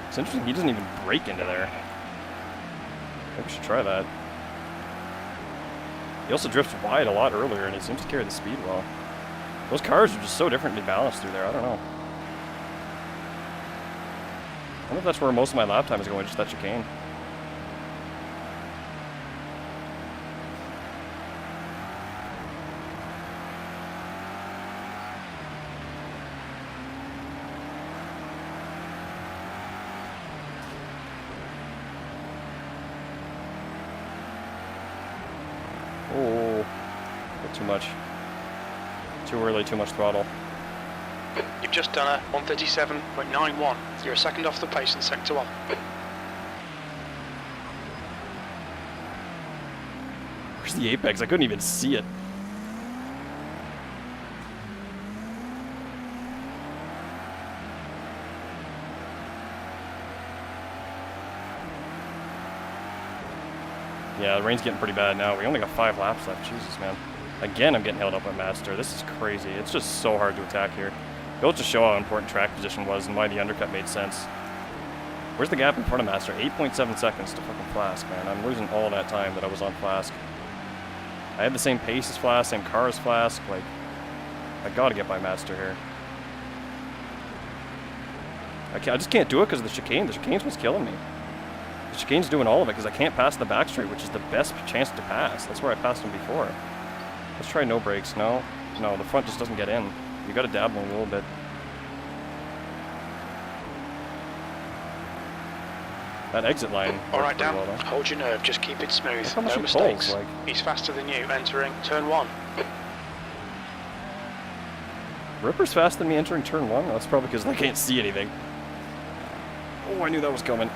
It's interesting, he doesn't even break into there. Maybe we should try that. He also drifts wide a lot earlier, and he seems to carry the speed well. Those cars are just so differently balanced through there, I don't know. I wonder if that's where most of my lap time is going, just that chicane. Oh, bit too much. Too early, too much throttle. You've just done a 1:37.91. You're a second off the pace in sector 1. Where's the apex? I couldn't even see it. Yeah, the rain's getting pretty bad now. We only got 5 laps left. Jesus, man. Again, I'm getting held up by Master. This is crazy. It's just so hard to attack here. It'll just show how important track position was and why the undercut made sense. Where's the gap in front of Master? 8.7 seconds to fucking Flask, man. I'm losing all that time that I was on Flask. I had the same pace as Flask, same car as Flask. Like, I gotta get by Master here. I just can't do it because of the chicane. The chicane's what's killing me. The chicane's doing all of it because I can't pass the back straight, which is the best chance to pass. That's where I passed him before. Let's try no brakes. No, no, the front just doesn't get in. You gotta dabble a little bit. That exit line. Alright, Dan, well, hold your nerve, just keep it smooth. How much No he mistakes. pulls, like. He's faster than you, entering turn 1. Ripper's faster than me entering turn 1? That's probably because I can't see anything. Oh, I knew that was coming.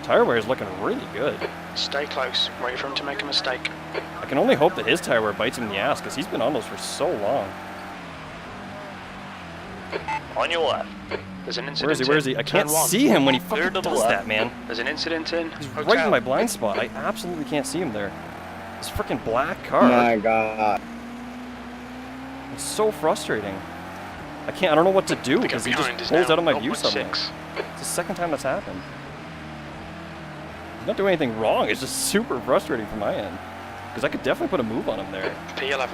Tire wear is looking really good. Stay close, wait for him to make a mistake. I can only hope that his tire wear bites him in the ass because he's been on those for so long. On your left. There's an Where incident is he? Where is he? I can't Turn 1. see him when he Clear fucking to the does left. that, man. There's an incident in He's hotel. right in my blind spot. I absolutely can't see him there. This freaking black car. My God. It's so frustrating. I don't know what to do The because gap he just behind is pulls now out of my view 0.6. suddenly. It's the second time that's happened. He's not doing anything wrong. It's just super frustrating from my end. Because I could definitely put a move on him there. P11.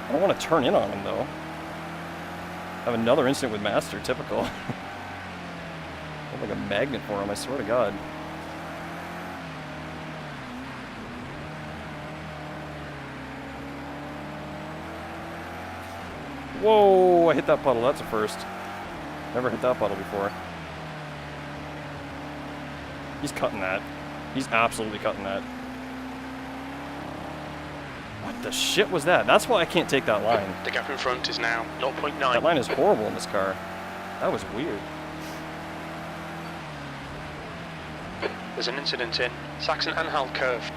I don't want to turn in on him though. Have another incident with Master, typical. I'm like a magnet for him, I swear to God. Whoa, I hit that puddle, that's a first. Never hit that puddle before. He's cutting that. He's absolutely cutting that. What the shit was that? That's why I can't take that line. The gap in front is now 0.9. That line is horrible in this car. That was weird. There's an incident in Saxon-Anhalt curve.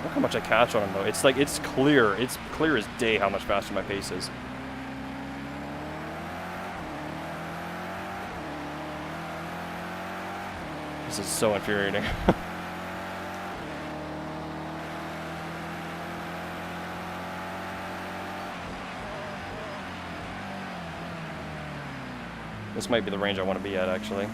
Look how much I catch on him though. It's like, it's clear as day how much faster my pace is. This is so infuriating. This might be the range I want to be at, actually.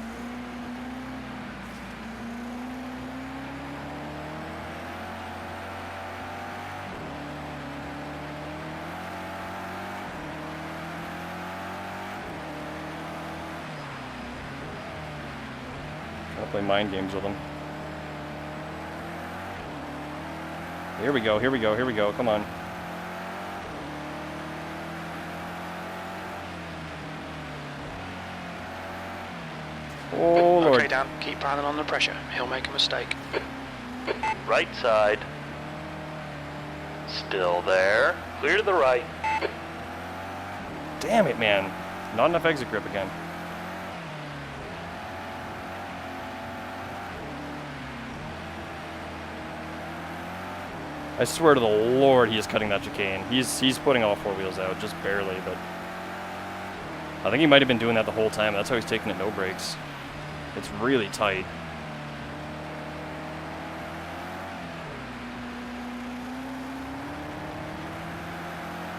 Trying to play mind games with them. Here we go, here we go, here we go, come on. Oh, Lord. Okay, Dan, keep piling on the pressure. He'll make a mistake. Right side. Still there. Clear to the right. Damn it, man. Not enough exit grip again. I swear to the Lord, he is cutting that chicane. He's putting all four wheels out, just barely, but I think he might have been doing that the whole time. That's how he's taking it no brakes. It's really tight.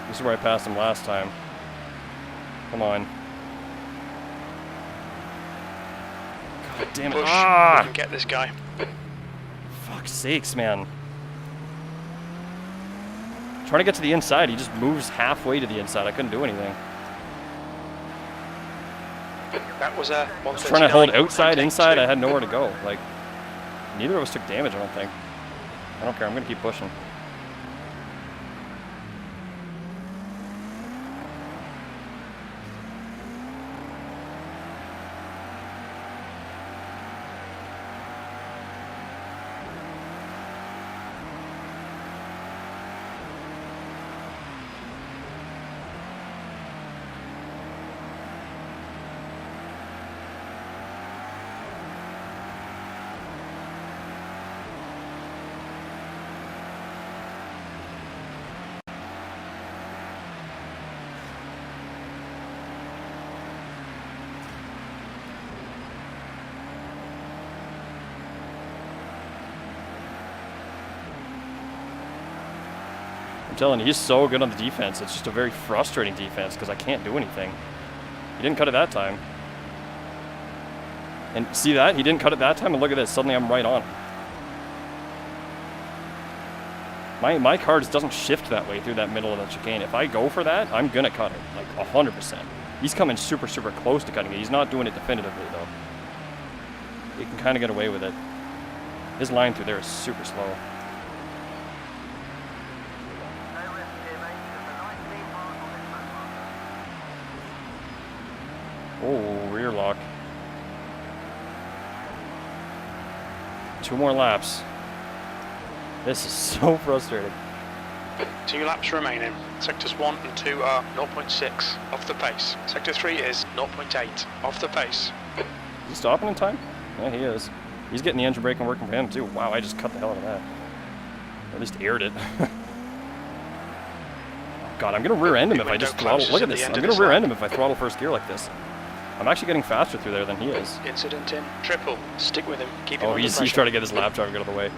This is where I passed him last time. Come on. God damn it. Push. Ah! We can get this guy. Fuck's sakes, man. Trying to get to the inside, he just moves halfway to the inside. I couldn't do anything. That was a I was trying to hold outside, inside, I had nowhere to go. Like, neither of us took damage, I don't think. I don't care, I'm gonna keep pushing. I'm telling you, he's so good on the defense. It's just a very frustrating defense because I can't do anything. He didn't cut it that time. And see that? He didn't cut it that time, and look at this. Suddenly I'm right on him. My car just doesn't shift that way through that middle of the chicane. If I go for that, I'm going to cut it, like 100%. He's coming super, super close to cutting it. He's not doing it definitively, though. He can kind of get away with it. His line through there is super slow. Oh, rear lock. 2 more laps. This is so frustrating. 2 laps remaining. Sectors 1 and 2 are 0.6 off the pace. Sector 3 is 0.8 off the pace. Is he stopping in time? Yeah, he is. He's getting the engine braking working for him too. Wow, I just cut the hell out of that. Or at least aired it. God, I'm gonna rear end him if I just throttle. Look at this. I'm gonna rear end him if I throttle first gear like this. I'm actually getting faster through there than he is. Incident in triple. Stick with him. Keep him under he's pressure. trying to get his lap traffic out of the way.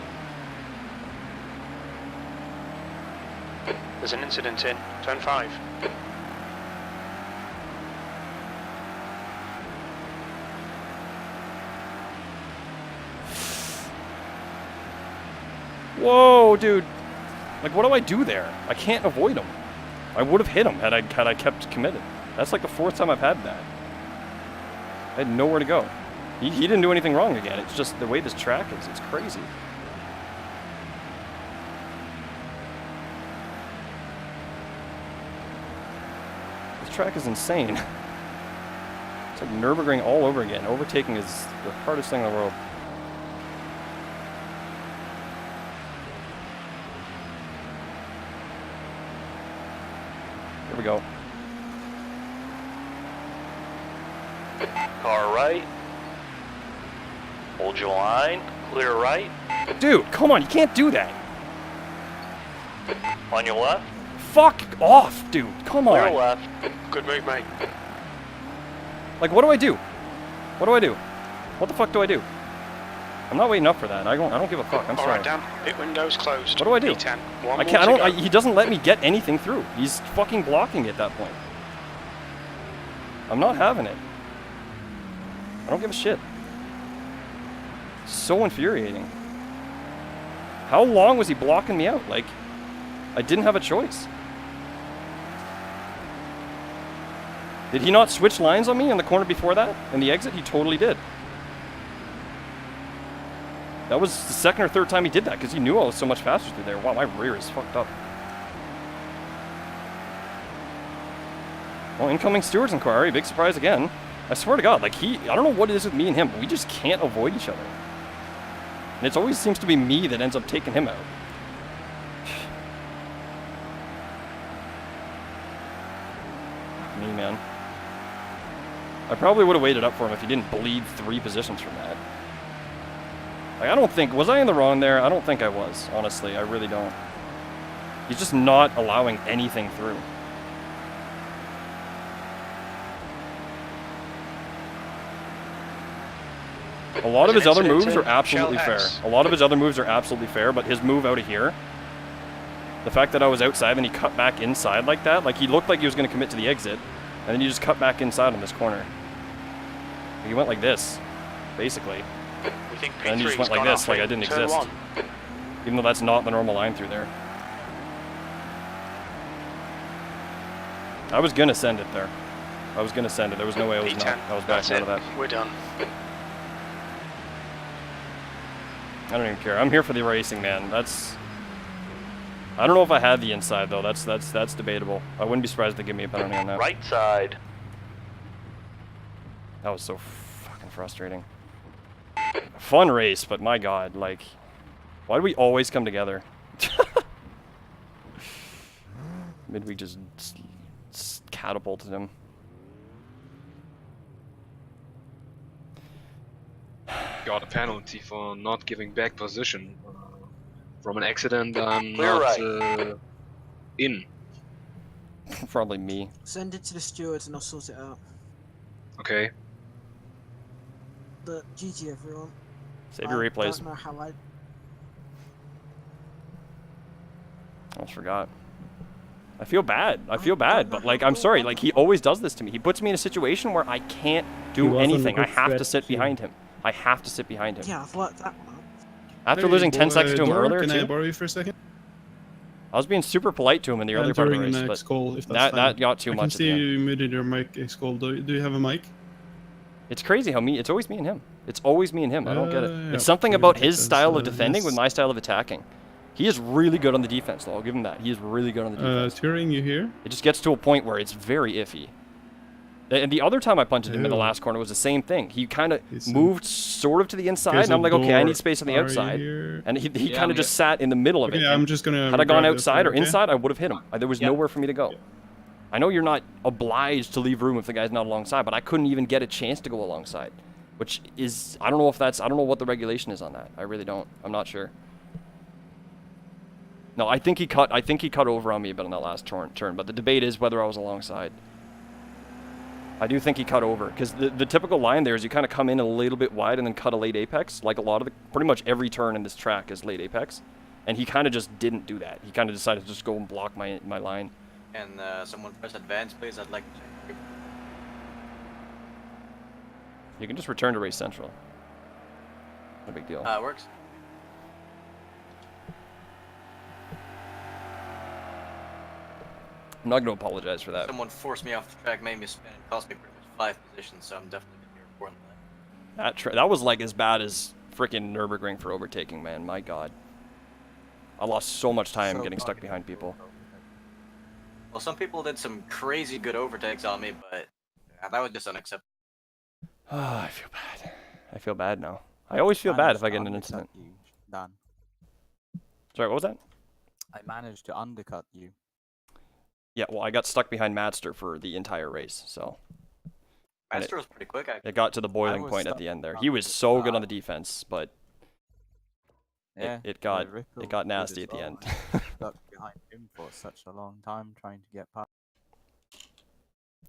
There's an incident in turn 5. Whoa, dude. Like, what do I do there? I can't avoid him. I would have hit him had I kept committed. That's like the 4th time I've had that. I had nowhere to go. He didn't do anything wrong again. It's just the way this track is. It's crazy. This track is insane. It's like Nürburgring all over again. Overtaking is the hardest thing in the world. Here we go. Car right. Hold your line. Clear right. Dude, come on, you can't do that. On your left. Fuck off, dude. Come on. Clear left. Good move, mate. Like, what do I do? What do I do? What the fuck do I do? I'm not waiting up for that. I don't give a fuck. I'm sorry. Alright, Dan. Pit window's closed. What do I do? P10. I can't. He doesn't let me get anything through. He's fucking blocking it at that point. I'm not having it. I don't give a shit. So infuriating. How long was he blocking me out? Like, I didn't have a choice. Did he not switch lines on me in the corner before that? In the exit? He totally did. That was the second or third time he did that because he knew I was so much faster through there. Wow, my rear is fucked up. Well, incoming stewards inquiry. Big surprise again. I swear to God, like I don't know what it is with me and him, but we just can't avoid each other. And it always seems to be me that ends up taking him out. Me, man. I probably would have waited up for him if he didn't bleed 3 positions from that. Like, I don't think... Was I in the wrong there? I don't think I was, honestly. I really don't. He's just not allowing anything through. A lot of his other moves are absolutely fair. A lot of his other moves are absolutely fair, but his move out of here, the fact that I was outside and he cut back inside like that, like he looked like he was going to commit to the exit, and then he just cut back inside on this corner. He went like this, basically. We think And then he just went like this, like I didn't exist. Even though that's not the normal line through there. I was going to send it there. I was going to send it. There was no way I was not. I was backing out of that. We're done. I don't even care. I'm here for the racing, man. That's... I don't know if I had the inside, though. That's debatable. I wouldn't be surprised if they give me a penalty on that. Right side. That was so fucking frustrating. Fun race, but my God, like... Why do we always come together? Midweek just catapulted him. Got a penalty for not giving back position. From an accident, I'm Clear not right. In. Probably me. Send it to the stewards and I'll sort it out. Okay. But GG everyone. Save your replays. I don't know how I... I almost forgot. I feel bad. I feel bad, but like, I'm sorry. Like, he always does this to me. He puts me in a situation where I can't do anything. I have to sit behind him. I have to sit behind him. Yeah, I've worked that one out. After losing 10 seconds to him earlier, Can I too, borrow you for a second? I was being super polite to him in the earlier part of the race, but call, if that's that got too I much. can see you muted your mic, call. Do you have a mic? It's crazy how it's always me and him. It's always me and him. I don't get it. Yeah, It's something about his because, style of defending yes. with my style of attacking. He is really good on the defense, though. I'll give him that. He is really good on the defense. Turing, you here? It just gets to a point where it's very iffy. And the other time I punted him in the last corner was the same thing. He kind of moved sort of to the inside, and I'm like, okay, I need space on the outside. And he kind of just sat in the middle of it. Yeah, I'm just gonna... Had I gone outside or inside, I would have hit him. There was nowhere for me to go. I know you're not obliged to leave room if the guy's not alongside, but I couldn't even get a chance to go alongside. Which is... I don't know if that's... I don't know what the regulation is on that. I really don't. I'm not sure. No, I think he cut over on me a bit on that last turn, but the debate is whether I was alongside. I do think he cut over, because the typical line there is you kind of come in a little bit wide and then cut a late apex. Like a lot of the, pretty much every turn in this track is late apex. And he kind of just didn't do that. He kind of decided to just go and block my line. And someone press advance, please. I'd like to check. You can just return to race central. No big deal. It works. I'm not going to apologize for that. Someone forced me off the track, made me spin, and cost me pretty much 5 positions, so I'm definitely going to be reporting that. That was like as bad as freaking Nürburgring for overtaking, man. My God. I lost so much time getting stuck behind people. Well, some people did some crazy good overtakes on me, but that was just unacceptable. Oh, I feel bad. I feel bad now. I always feel bad if I get in an incident. Dan. Sorry, what was that? I managed to undercut you. Yeah, well, I got stuck behind Madster for the entire race, so... Madster was pretty quick, actually. It got to the boiling point at the end there. He was so good on the defense, but... Yeah, it got nasty at the end. Stuck behind him for such a long time trying to get past.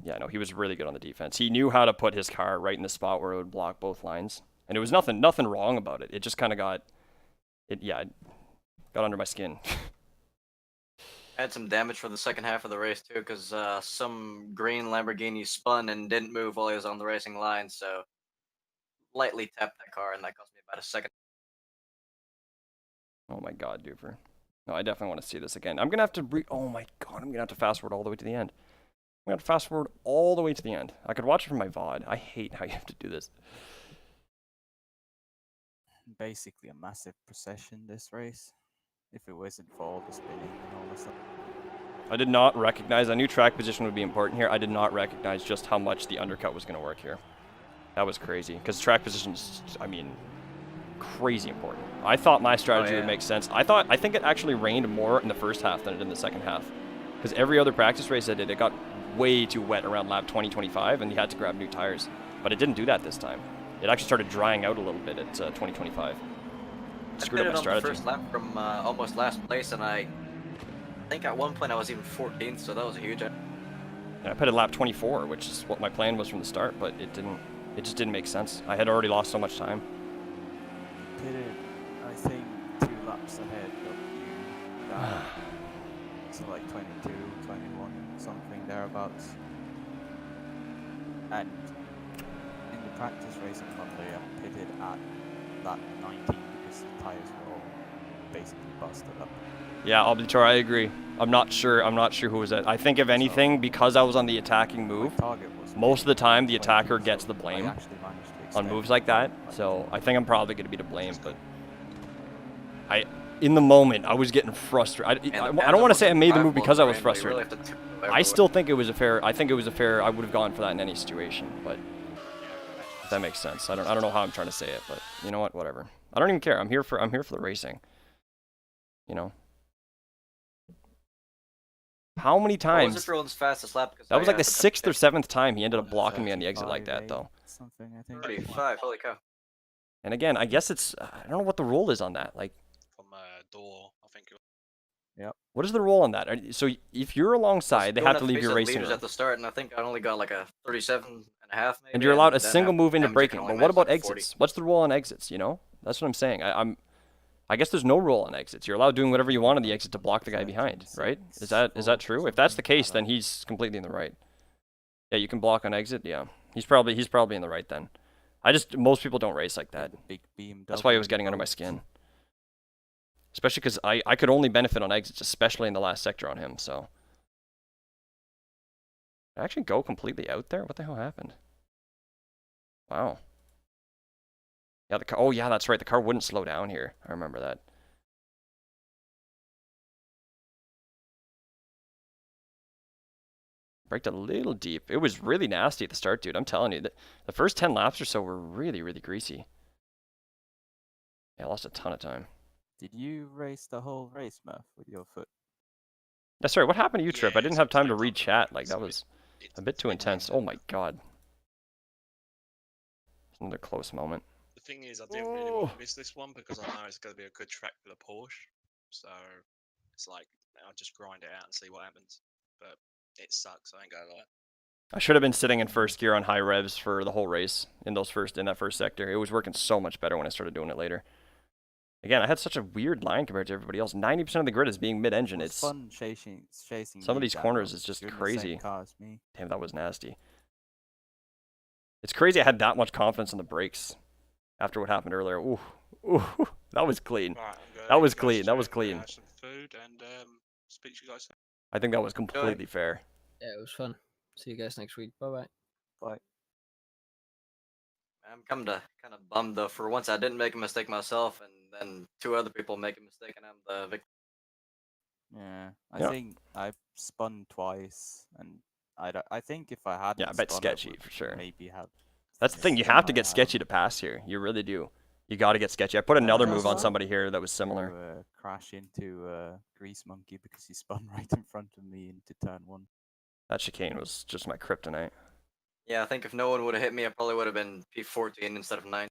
Yeah, no, he was really good on the defense. He knew how to put his car right in the spot where it would block both lines. And it was nothing wrong about it. It just kind of got... It got under my skin. I had some damage for the second half of the race too, because some green Lamborghini spun and didn't move while he was on the racing line, so lightly tapped that car, and that cost me about a second. Oh my god, Doofer. No, I definitely want to see this again. I'm gonna have to oh my god, I'm gonna have to fast forward all the way to the end. I'm gonna have to fast forward all the way to the end. I could watch it from my VOD. I hate how you have to do this. Basically a massive procession this race. If it wasn't for all the spinning and all the stuff. I did not recognize, I knew track position would be important here. I did not recognize just how much the undercut was going to work here. That was crazy, because track position is, I mean, crazy important. I thought my strategy would make sense. I think it actually rained more in the first half than it did in the second half. Because every other practice race I did, it got way too wet around lap 20, 25, and you had to grab new tires. But it didn't do that this time. It actually started drying out a little bit at 2025. Screwed up my strategy. I pitted on the first lap from almost last place, and I think at one point I was even 14th, so that was a huge. And I pitted lap 24, which is what my plan was from the start, but it didn't. It just didn't make sense. I had already lost so much time. Pitted, I think, 2 laps ahead of you. So like 22, 21, something thereabouts. And in the practice race on Monday, I pitted at lap 19 because the tires were all basically busted up. Yeah, Auditor, I agree. I'm not sure who was it. I think if anything, because I was on the attacking move, most of the time the attacker gets the blame on moves like that. So I think I'm probably going to be to blame, but in the moment, I was getting frustrated. I don't want to say I made the move because I was frustrated. I still think it was a fair. I think it was a fair. I would have gone for that in any situation, but if that makes sense. I don't know how I'm trying to say it, but you know what? Whatever. I don't even care. I'm here for the racing. You know. How many times? What was everyone's fastest lap? That was like the 6th or 7th time he ended up blocking me on the exit like that, though. Something, I think. 35, holy cow. And again, I guess it's, I don't know what the rule is on that. Like, From door, I think. Yep. What is the rule on that? So if you're alongside, they have to leave your racing leaders room. at the start, and I think I only got like a 37.5 maybe. And you're allowed a single move into braking. But what about exits? What's the rule on exits, you know? That's what I'm saying. I guess there's no rule on exits. You're allowed doing whatever you want on the exit to block the guy behind, right? Is that true? If that's the case, then he's completely in the right. Yeah, you can block on exit. Yeah, he's probably in the right then. Most people don't race like that. That's why he was getting under my skin. Especially because I could only benefit on exits, especially in the last sector on him. So did I actually go completely out there? What the hell happened? Wow. Yeah, the car. Oh, yeah, that's right. The car wouldn't slow down here. I remember that. Braked a little deep. It was really nasty at the start, dude. I'm telling you. The first 10 laps or so were really, really greasy. Yeah, I lost a ton of time. Did you race the whole race, Murph, with your foot? Yeah, sorry, what happened to you, Trip? I didn't have time to read chat. Like, that was a bit too intense. Oh, my God. Another close moment. The thing is, I didn't really want to miss this one because I know it's going to be a good track for the Porsche. So it's like, I'll just grind it out and see what happens. But it sucks, I ain't gonna lie. I should have been sitting in first gear on high revs for the whole race in that first sector. It was working so much better when I started doing it later. Again, I had such a weird line compared to everybody else. 90% of the grid is being mid-engine. It's fun chasing. Some of these corners is just crazy. Damn, that was nasty. It's crazy I had that much confidence in the brakes after what happened earlier. Ooh, that was clean. Right, that was clean. That was clean. Some food and speak to you guys. I think that was completely fair. Yeah, it was fun. See you guys next week. Bye-bye. Bye. I'm kind of bummed though. For once, I didn't make a mistake myself, and then 2 other people make a mistake, and I'm the victim. Yeah, I think I spun twice, and I think if I hadn't, yeah, I bet sketchy for sure. Maybe have. That's the thing. You have to get sketchy to pass here. You really do. You got to get sketchy. I put another move on somebody here that was similar. To, crash into Grease Monkey because he spun right in front of me into turn 1. That chicane was just my kryptonite. Yeah, I think if no one would have hit me, I probably would have been P14 instead of 9.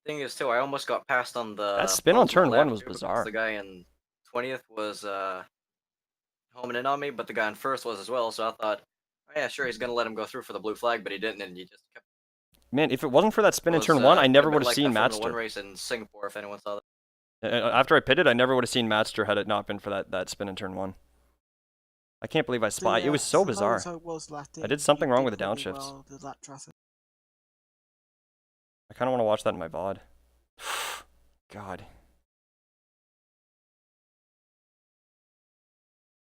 Thing is, too, I almost got passed on the. That spin on turn 1 was bizarre. The guy in 20th was homing in on me, but the guy in first was as well. So I thought, oh, yeah, sure, he's gonna let him go through for the blue flag, but he didn't, and he just kept. Man, if it wasn't for that spin in turn 1, I never would have seen Matster. One race in Singapore, if anyone saw that. After I pitted, I never would have seen Matster had it not been for that spin in turn 1. I can't believe I spot. Yeah, It was so for bizarre. moments I was Latin, I did something you wrong did with the really downshifts. well, the lap traffic. I kind of want to watch that in my VOD. God.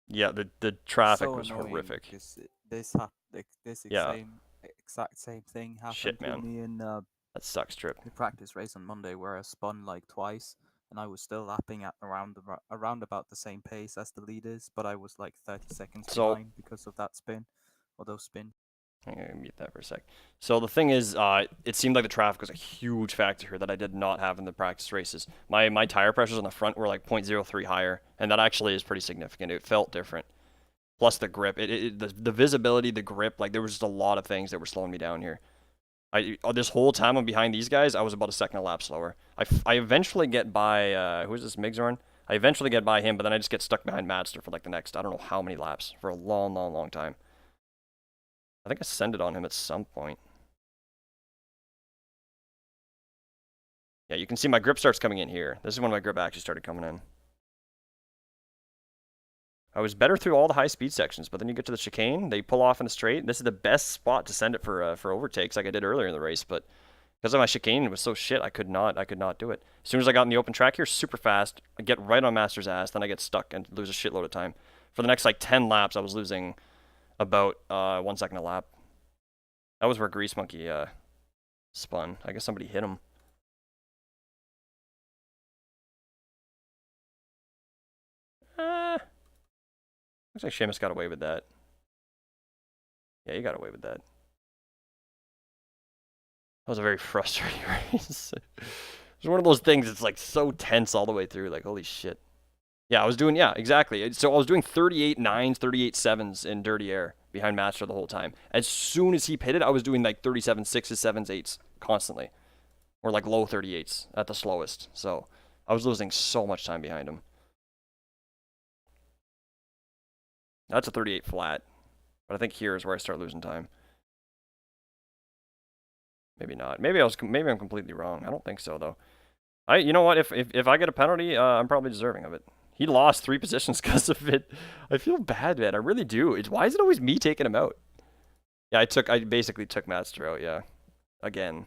Yeah, the traffic so was annoying horrific. because this Yeah. exact same thing happened Shit, to man. me in That sucks, Trip. the practice race on Monday, where I spun like twice, and I was still lapping at around about the same pace as the leaders, but I was like 30 seconds behind because of that spin, or those spin. I'm going to mute that for a sec. So the thing is, it seemed like the traffic was a huge factor here that I did not have in the practice races. My tire pressures on the front were like 0.03 higher, and that actually is pretty significant. It felt different. Plus the grip, the visibility, the grip, like there was just a lot of things that were slowing me down here. This whole time I'm behind these guys, I was about a second a lap slower. I eventually get by, who's this, Migzorn? I eventually get by him, but then I just get stuck behind Madster for like the next, I don't know how many laps, for a long, long, long time. I think I ascended on him at some point. Yeah, you can see my grip starts coming in here. This is when my grip actually started coming in. I was better through all the high speed sections, but then you get to the chicane, they pull off in the straight. This is the best spot to send it for overtakes like I did earlier in the race, but because of my chicane, it was so shit, I could not do it. As soon as I got in the open track here, super fast, I get right on Master's ass, then I get stuck and lose a shitload of time. For the next like 10 laps, I was losing about 1 second a lap. That was where Grease Monkey spun. I guess somebody hit him. Looks like Seamus got away with that. Yeah, he got away with that. That was a very frustrating race. It's one of those things that's like so tense all the way through, like holy shit. Yeah, I was doing, yeah, exactly. So I was doing 38 9s, 38 7s in dirty air behind Master the whole time. As soon as he pitted, I was doing like 37 6s, 7s, 8s constantly. Or like low 38s at the slowest. So I was losing so much time behind him. That's a 38 flat. But I think here is where I start losing time. Maybe not. Maybe I'm completely wrong. I don't think so though. You know what? If I get a penalty, I'm probably deserving of it. He lost 3 positions because of it. I feel bad, man. I really do. Why is it always me taking him out? Yeah, I basically took Master out, yeah. Again.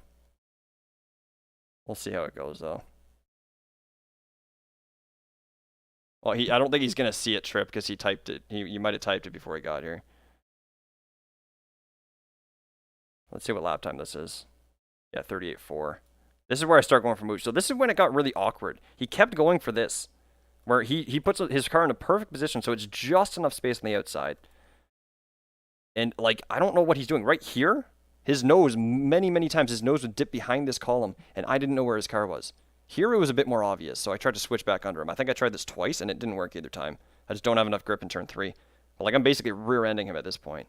We'll see how it goes though. Well, I don't think he's gonna see it, Trip, because he typed it. He might have typed it before he got here. Let's see what lap time this is. Yeah, 38.4. This is where I start going for mooch. So this is when it got really awkward. He kept going for this, where he puts his car in a perfect position, so it's just enough space on the outside. And like, I don't know what he's doing. Right here, his nose, many times, his nose would dip behind this column, and I didn't know where his car was. Here it was a bit more obvious, so I tried to switch back under him. I think I tried this twice, and it didn't work either time. I just don't have enough grip in turn 3. But like, I'm basically rear-ending him at this point.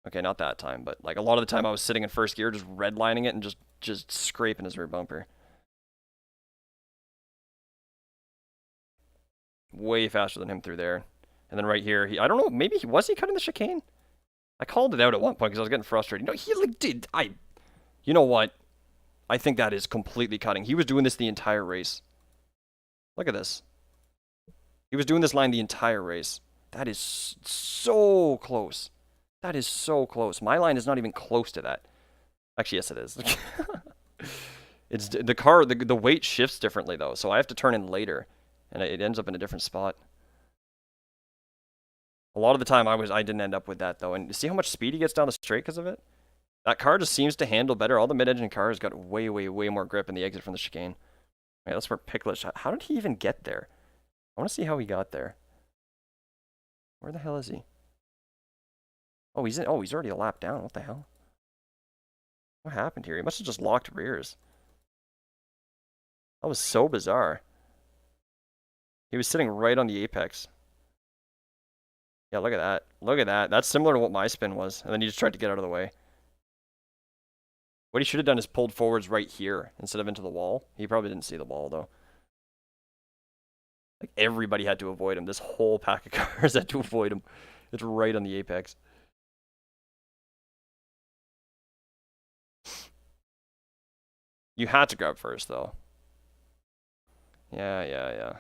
Okay, not that time, but like a lot of the time I was sitting in first gear, just redlining it and just scraping his rear bumper. Way faster than him through there. And then right here, I don't know, maybe was he cutting the chicane? I called it out at one point because I was getting frustrated. No, he like did. You know what? I think that is completely cutting. He was doing this the entire race. Look at this. He was doing this line the entire race. That is so close. That is so close. My line is not even close to that. Actually, yes, it is. It's the car. The weight shifts differently though, so I have to turn in later, and it ends up in a different spot. A lot of the time, I didn't end up with that though, and see how much speed he gets down the straight because of it. That car just seems to handle better. All the mid-engine cars got way more grip in the exit from the chicane. Okay, that's where Picklish. How did he even get there? I want to see how he got there. Where the hell is he? Oh, he's already a lap down. What the hell? What happened here? He must have just locked rears. That was so bizarre. He was sitting right on the apex. Yeah, look at that. Look at that. That's similar to what my spin was. And then he just tried to get out of the way. What he should have done is pulled forwards right here instead of into the wall. He probably didn't see the wall, though. Like, everybody had to avoid him. This whole pack of cars had to avoid him. It's right on the apex. You had to grab first, though. Yeah.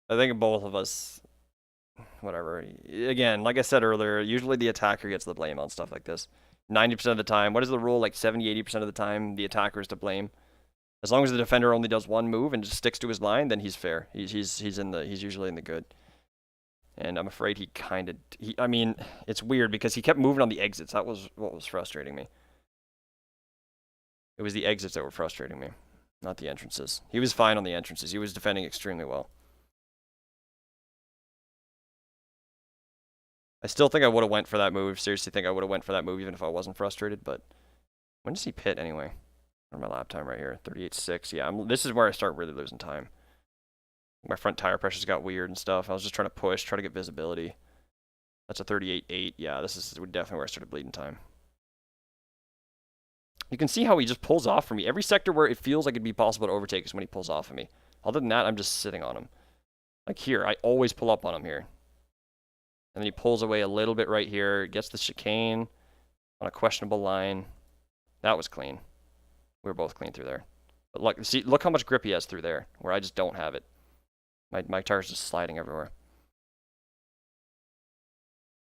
I think both of us, whatever. Again, like I said earlier, usually the attacker gets the blame on stuff like this. 90% of the time. What is the rule? Like 70-80% of the time, the attacker is to blame. As long as the defender only does one move and just sticks to his line, then he's fair. He's usually in the good. And I'm afraid he kind of... I mean, it's weird because he kept moving on the exits. That was what was frustrating me. It was the exits that were frustrating me, not the entrances. He was fine on the entrances. He was defending extremely well. I still think I would have went for that move. Seriously think I would have went for that move even if I wasn't frustrated, but... When does he pit anyway? Or my lap time right here, 38.6. Yeah, this is where I start really losing time. My front tire pressures got weird and stuff. I was just trying to push, try to get visibility. That's a 38.8. Yeah, this is definitely where I started bleeding time. You can see how he just pulls off from me. Every sector where it feels like it'd be possible to overtake is when he pulls off of me. Other than that, I'm just sitting on him. Like here, I always pull up on him here. And then he pulls away a little bit right here, gets the chicane on a questionable line. That was clean. We were both clean through there. But look how much grip he has through there, where I just don't have it. My tire's just sliding everywhere.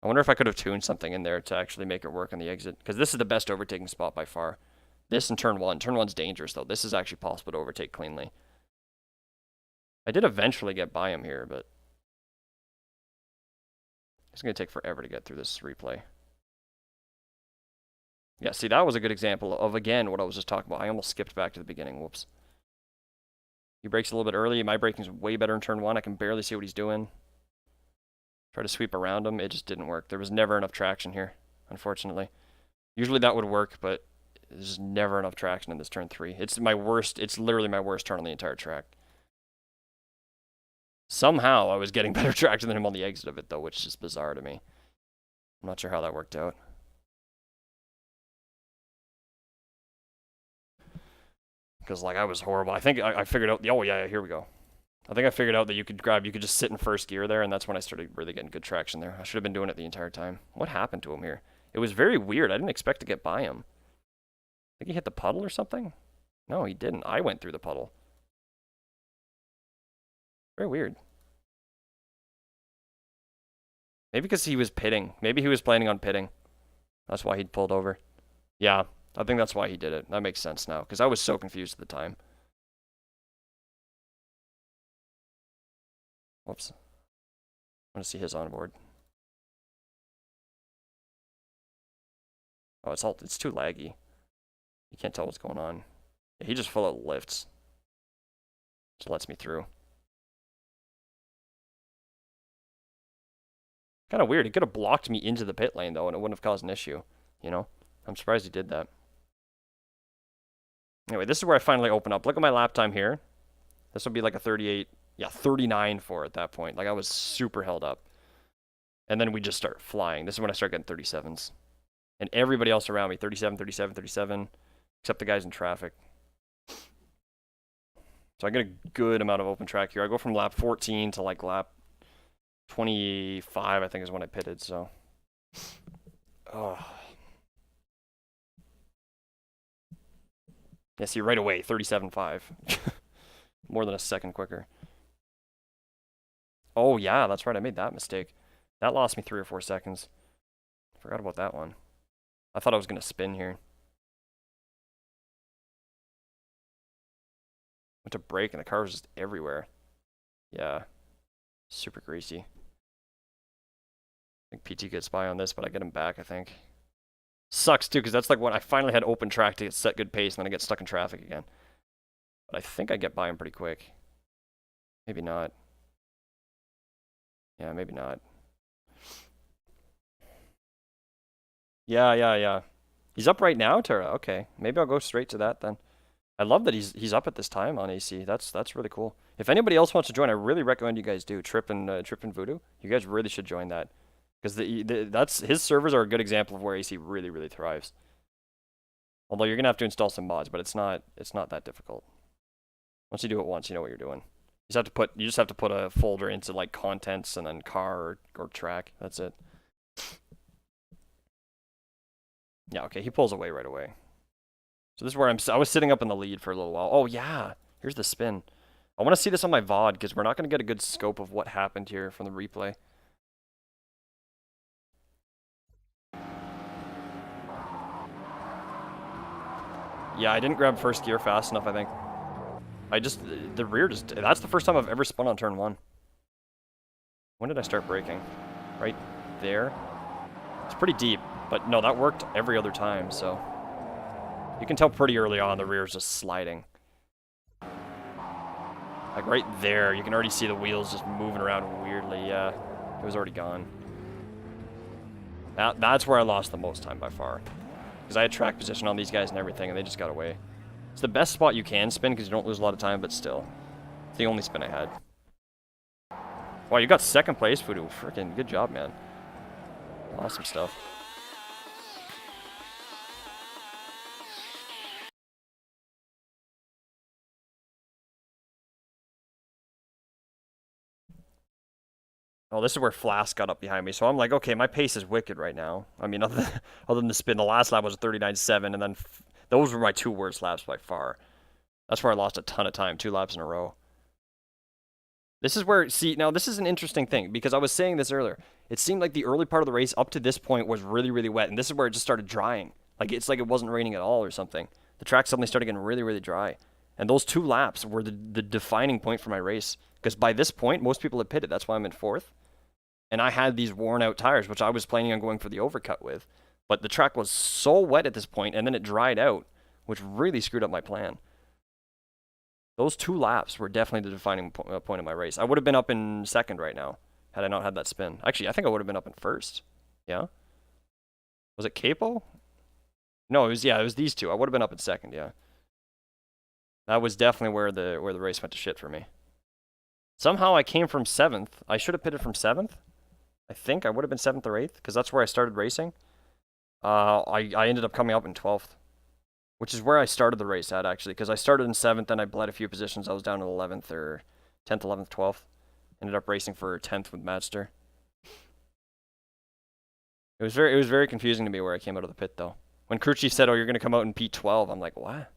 I wonder if I could have tuned something in there to actually make it work on the exit. Because this is the best overtaking spot by far. This and turn 1. Turn 1's dangerous, though. This is actually possible to overtake cleanly. I did eventually get by him here, but... It's going to take forever to get through this replay. Yeah, see, that was a good example of, again, what I was just talking about. I almost skipped back to the beginning. Whoops. He brakes a little bit early. My braking's way better in turn 1. I can barely see what he's doing. Try to sweep around him. It just didn't work. There was never enough traction here, unfortunately. Usually that would work, but there's never enough traction in this turn 3. It's my worst. It's literally my worst turn on the entire track. Somehow I was getting better traction than him on the exit of it, though, which is bizarre to me. I'm not sure how that worked out. Because, like, I was horrible. I think I figured out... Oh, yeah, here we go. I think I figured out that you could just sit in first gear there, and that's when I started really getting good traction there. I should have been doing it the entire time. What happened to him here? It was very weird. I didn't expect to get by him. I think he hit the puddle or something? No, he didn't. I went through the puddle. Very weird. Maybe because he was pitting. Maybe he was planning on pitting. That's why he'd pulled over. Yeah, I think that's why he did it. That makes sense now, because I was so confused at the time. Whoops. I want to see his onboard. Oh, it's too laggy. You can't tell what's going on. Yeah, he just full out lifts. Just lets me through. Kind of weird. He could have blocked me into the pit lane, though, and it wouldn't have caused an issue. You know? I'm surprised he did that. Anyway, this is where I finally open up. Look at my lap time here. This will be like a 38... Yeah, 39 for at that point. Like, I was super held up. And then we just start flying. This is when I start getting 37s. And everybody else around me, 37, 37, 37, except the guys in traffic. So I get a good amount of open track here. I go from lap 14 to like lap 25, I think is when I pitted, so. Oh. Yeah, see, right away, 37.5. More than a second quicker. Oh, yeah, that's right. I made that mistake. That lost me 3 or 4 seconds. Forgot about that one. I thought I was going to spin here. Went to brake and the car was just everywhere. Yeah. Super greasy. I think PT gets by on this, but I get him back, I think. Sucks, too, because that's like when I finally had open track to set good pace, and then I get stuck in traffic again. But I think I get by him pretty quick. Maybe not. Yeah, maybe not. Yeah. He's up right now, Tara. Okay, maybe I'll go straight to that then. I love that he's up at this time on AC. That's really cool. If anybody else wants to join, I really recommend you guys do. Trip and Voodoo. You guys really should join that, because that's his servers are a good example of where AC really thrives. Although you're gonna have to install some mods, but it's not that difficult. Once you do it once, you know what you're doing. You just have to put a folder into like contents and then car or track. That's it. Yeah, okay, he pulls away right away. So this is where I was sitting up in the lead for a little while. Oh yeah, here's the spin. I want to see this on my VOD because we're not going to get a good scope of what happened here from the replay. Yeah, I didn't grab first gear fast enough, I think. The rear just, that's the first time I've ever spun on turn 1. When did I start braking? Right there. It's pretty deep, but no, that worked every other time, so. You can tell pretty early on the rear's just sliding. Like right there, you can already see the wheels just moving around weirdly. Yeah, it was already gone. That's where I lost the most time by far. Because I had track position on these guys and everything, and they just got away. It's the best spot you can spin because you don't lose a lot of time, but still. It's the only spin I had. Wow, you got second place, Voodoo. Freaking good job, man. Awesome stuff. Oh, this is where Flask got up behind me. So I'm like, okay, my pace is wicked right now. I mean, other than the spin, the last lap was a 39.7, and then those were my 2 worst laps by far. That's where I lost a ton of time, 2 laps in a row. This is where, see, now this is an interesting thing, because I was saying this earlier. It seemed like the early part of the race up to this point was really, really wet, and this is where it just started drying. Like, it's like it wasn't raining at all or something. The track suddenly started getting really, really dry. And those 2 laps were the defining point for my race. Because by this point, most people had pitted. That's why I'm in 4th. And I had these worn out tires, which I was planning on going for the overcut with. But the track was so wet at this point, and then it dried out, which really screwed up my plan. Those 2 laps were definitely the defining point of my race. I would have been up in 2nd right now, had I not had that spin. Actually, I think I would have been up in 1st. Yeah? Was it Capo? No, it was these 2. I would have been up in 2nd, yeah. That was definitely where the race went to shit for me. Somehow I came from 7th. I should have pitted from 7th. I think I would have been 7th or 8th, because that's where I started racing. I ended up coming up in 12th, which is where I started the race at, actually, because I started in 7th, then I bled a few positions. I was down in 11th or 10th, 11th, 12th. Ended up racing for 10th with Madster. It was very confusing to me where I came out of the pit, though. When crew chief said, "Oh, you're going to come out in P12," I'm like, what?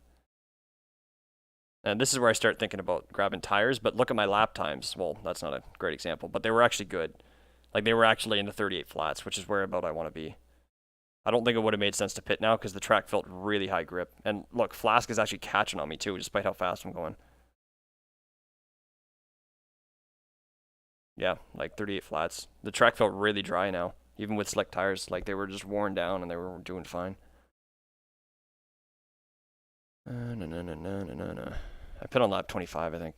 And this is where I start thinking about grabbing tires, but look at my lap times. Well, that's not a great example, but they were actually good. Like, they were actually in the 38 flats, which is where about I want to be. I don't think it would have made sense to pit now because the track felt really high grip. And look, Flask is actually catching on me too, despite how fast I'm going. Yeah, like 38 flats. The track felt really dry now, even with slick tires. Like, they were just worn down and they were doing fine. I pit on lap 25, I think.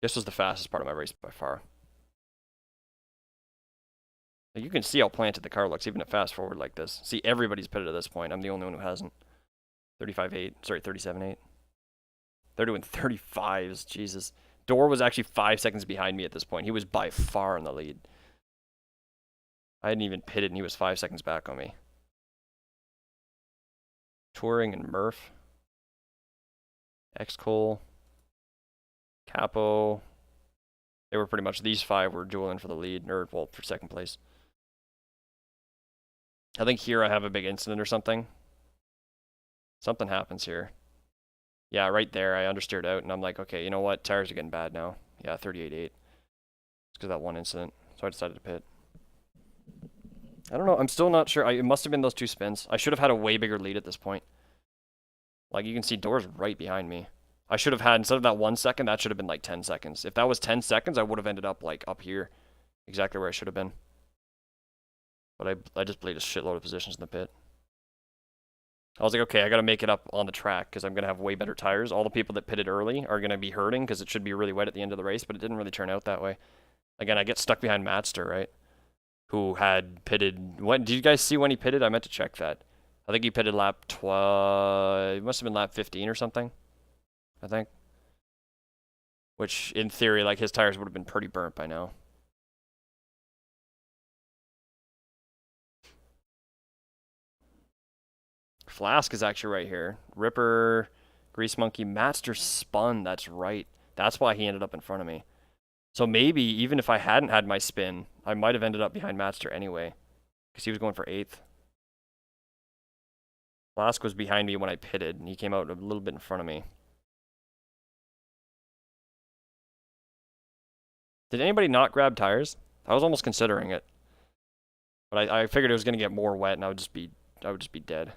This was the fastest part of my race by far. You can see how planted the car looks, even at fast forward like this. See, everybody's pitted at this point. I'm the only one who hasn't. 35.8, sorry, 37.8. They're doing 35s, Jesus. Door was actually 5 seconds behind me at this point. He was by far in the lead. I hadn't even pitted, and he was 5 seconds back on me. Touring and Murph. X-Cole. Capo. They were pretty much, these 5 were dueling for the lead, or, well, for 2nd place. I think here I have a big incident or something. Something happens here. Yeah, right there, I understeered out, and I'm like, okay, you know what? Tires are getting bad now. Yeah, 38.8. It's because of that one incident, so I decided to pit. I don't know, I'm still not sure. It must have been those 2 spins. I should have had a way bigger lead at this point. Like, you can see Door's right behind me. I should have had, instead of that 1 second, that should have been like 10 seconds. If that was 10 seconds, I would have ended up, like, up here. Exactly where I should have been. But I just played a shitload of positions in the pit. I was like, okay, I got to make it up on the track because I'm going to have way better tires. All the people that pitted early are going to be hurting because it should be really wet at the end of the race, but it didn't really turn out that way. Again, I get stuck behind Madster, right? Who had pitted... When, did you guys see when he pitted? I meant to check that. I think he pitted lap 12... It must have been lap 15 or something, I think. Which, in theory, like, his tires would have been pretty burnt by now. Flask is actually right here. Ripper, Grease Monkey, Madster spun. That's right. That's why he ended up in front of me. So maybe, even if I hadn't had my spin, I might have ended up behind Madster anyway. Because he was going for 8th. Flask was behind me when I pitted, and he came out a little bit in front of me. Did anybody not grab tires? I was almost considering it. But I figured it was gonna get more wet and I would just be dead.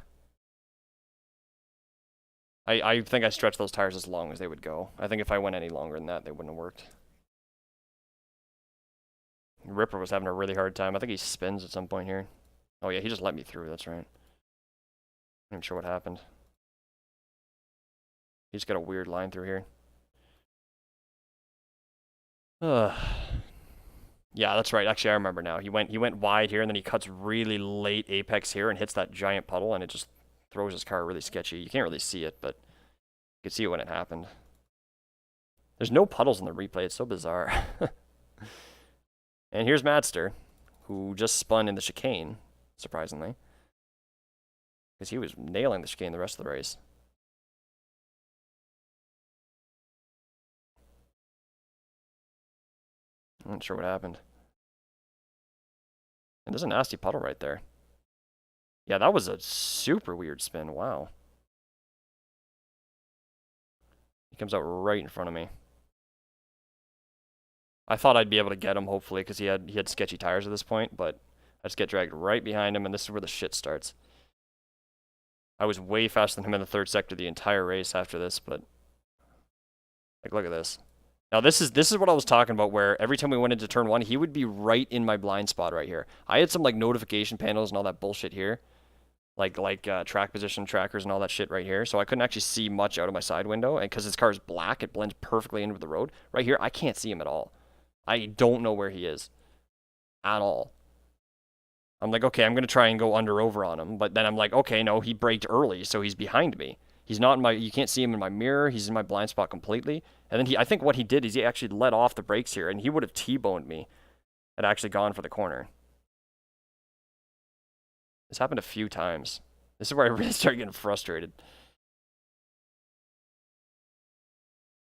I think I stretched those tires as long as they would go. I think if I went any longer than that, they wouldn't have worked. Ripper was having a really hard time. I think he spins at some point here. Oh yeah, he just let me through, that's right. I'm not sure what happened. He just got a weird line through here. Yeah, that's right. Actually, I remember now. He went wide here, and then he cuts really late apex here and hits that giant puddle, and it just throws his car really sketchy. You can't really see it, but you could see it when it happened. There's no puddles in the replay. It's so bizarre. And here's Madster, who just spun in the chicane, surprisingly. Because he was nailing the chicane the rest of the race. I'm not sure what happened. And there's a nasty puddle right there. Yeah, that was a super weird spin. Wow. He comes out right in front of me. I thought I'd be able to get him, hopefully, because he had sketchy tires at this point, but I just get dragged right behind him, and this is where the shit starts. I was way faster than him in the third sector the entire race after this, but like, look at this. Now this is what I was talking about, where every time we went into turn one, he would be right in my blind spot right here. I had some like notification panels and all that bullshit here, like track position trackers and all that shit right here, so I couldn't actually see much out of my side window, and because his car is black, it blends perfectly into the road. Right here, I can't see him at all. I don't know where he is at all. I'm like, okay, I'm going to try and go over on him. But then I'm like, okay, no, he braked early, so he's behind me. He's not in my, you can't see him in my mirror. He's in my blind spot completely. And then I think what he did is he actually let off the brakes here, and he would have T-boned me had actually gone for the corner. This happened a few times. This is where I really started getting frustrated.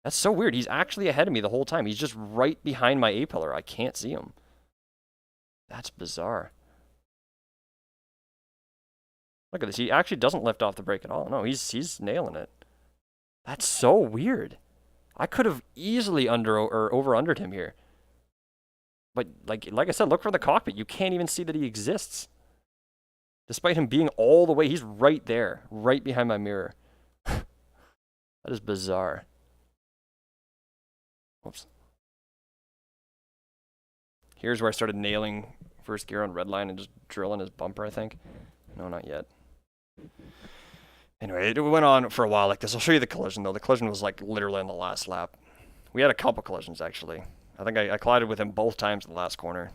That's so weird. He's actually ahead of me the whole time. He's just right behind my A-pillar. I can't see him. That's bizarre. Look at this. He actually doesn't lift off the brake at all. No, he's nailing it. That's so weird. I could have easily over-undered him here. But like I said, look for the cockpit. You can't even see that he exists. Despite him being all the way, he's right there, right behind my mirror. That is bizarre. Whoops. Here's where I started nailing first gear on red line and just drilling his bumper, I think. No, not yet. Anyway, it went on for a while like this. I'll show you the collision, though. The collision was like literally on the last lap. We had a couple collisions, actually. I think I collided with him both times in the last corner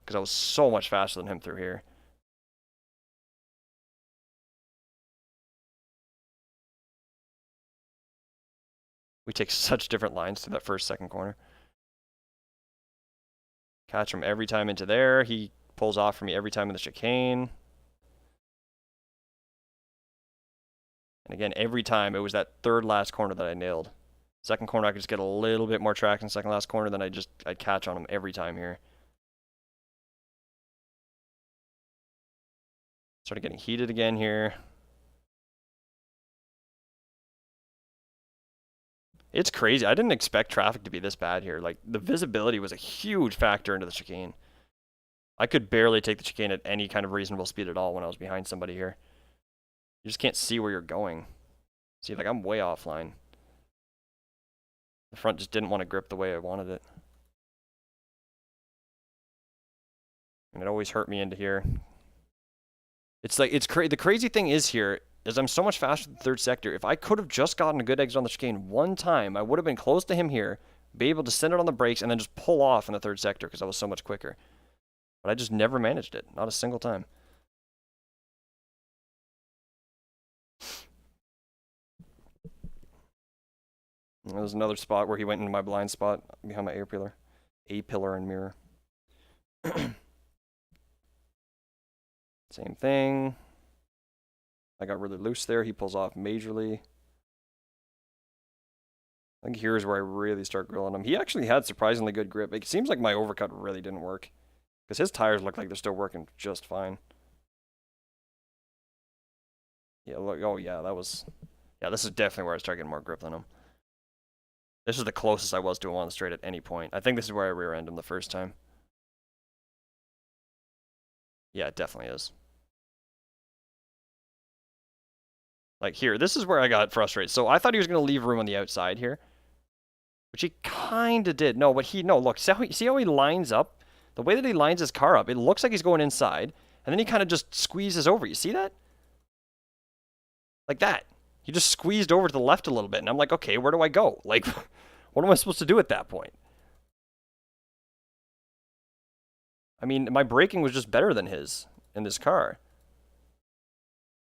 because I was so much faster than him through here. We take such different lines to that first, second corner. Catch him every time into there. He pulls off for me every time in the chicane. And again, every time it was that third last corner that I nailed. Second corner, I could just get a little bit more traction. Second last corner, then I'd catch on him every time here. Started getting heated again here. It's crazy. I didn't expect traffic to be this bad here. Like, the visibility was a huge factor into the chicane. I could barely take the chicane at any kind of reasonable speed at all when I was behind somebody here. You just can't see where you're going. See, like, I'm way offline. The front just didn't want to grip the way I wanted it. And it always hurt me into here. It's like, the crazy thing is here, is I'm so much faster than the third sector. If I could have just gotten a good exit on the chicane one time, I would have been close to him here, be able to send it on the brakes, and then just pull off in the third sector because I was so much quicker. But I just never managed it. Not a single time. There was another spot where he went into my blind spot behind my A-pillar and mirror. Same thing. I got really loose there. He pulls off majorly. I think here's where I really start grilling him. He actually had surprisingly good grip. It seems like my overcut really didn't work, because his tires look like they're still working just fine. Yeah, look. Oh, yeah, that was... Yeah, this is definitely where I start getting more grip than him. This is the closest I was to him on the straight at any point. I think this is where I rear-end him the first time. Yeah, it definitely is. Like here, this is where I got frustrated. So I thought he was going to leave room on the outside here. Which he kind of did. No, but no, look, see how he lines up? The way that he lines his car up, it looks like he's going inside. And then he kind of just squeezes over. You see that? Like that. He just squeezed over to the left a little bit. And I'm like, okay, where do I go? Like, what am I supposed to do at that point? I mean, my braking was just better than his in this car.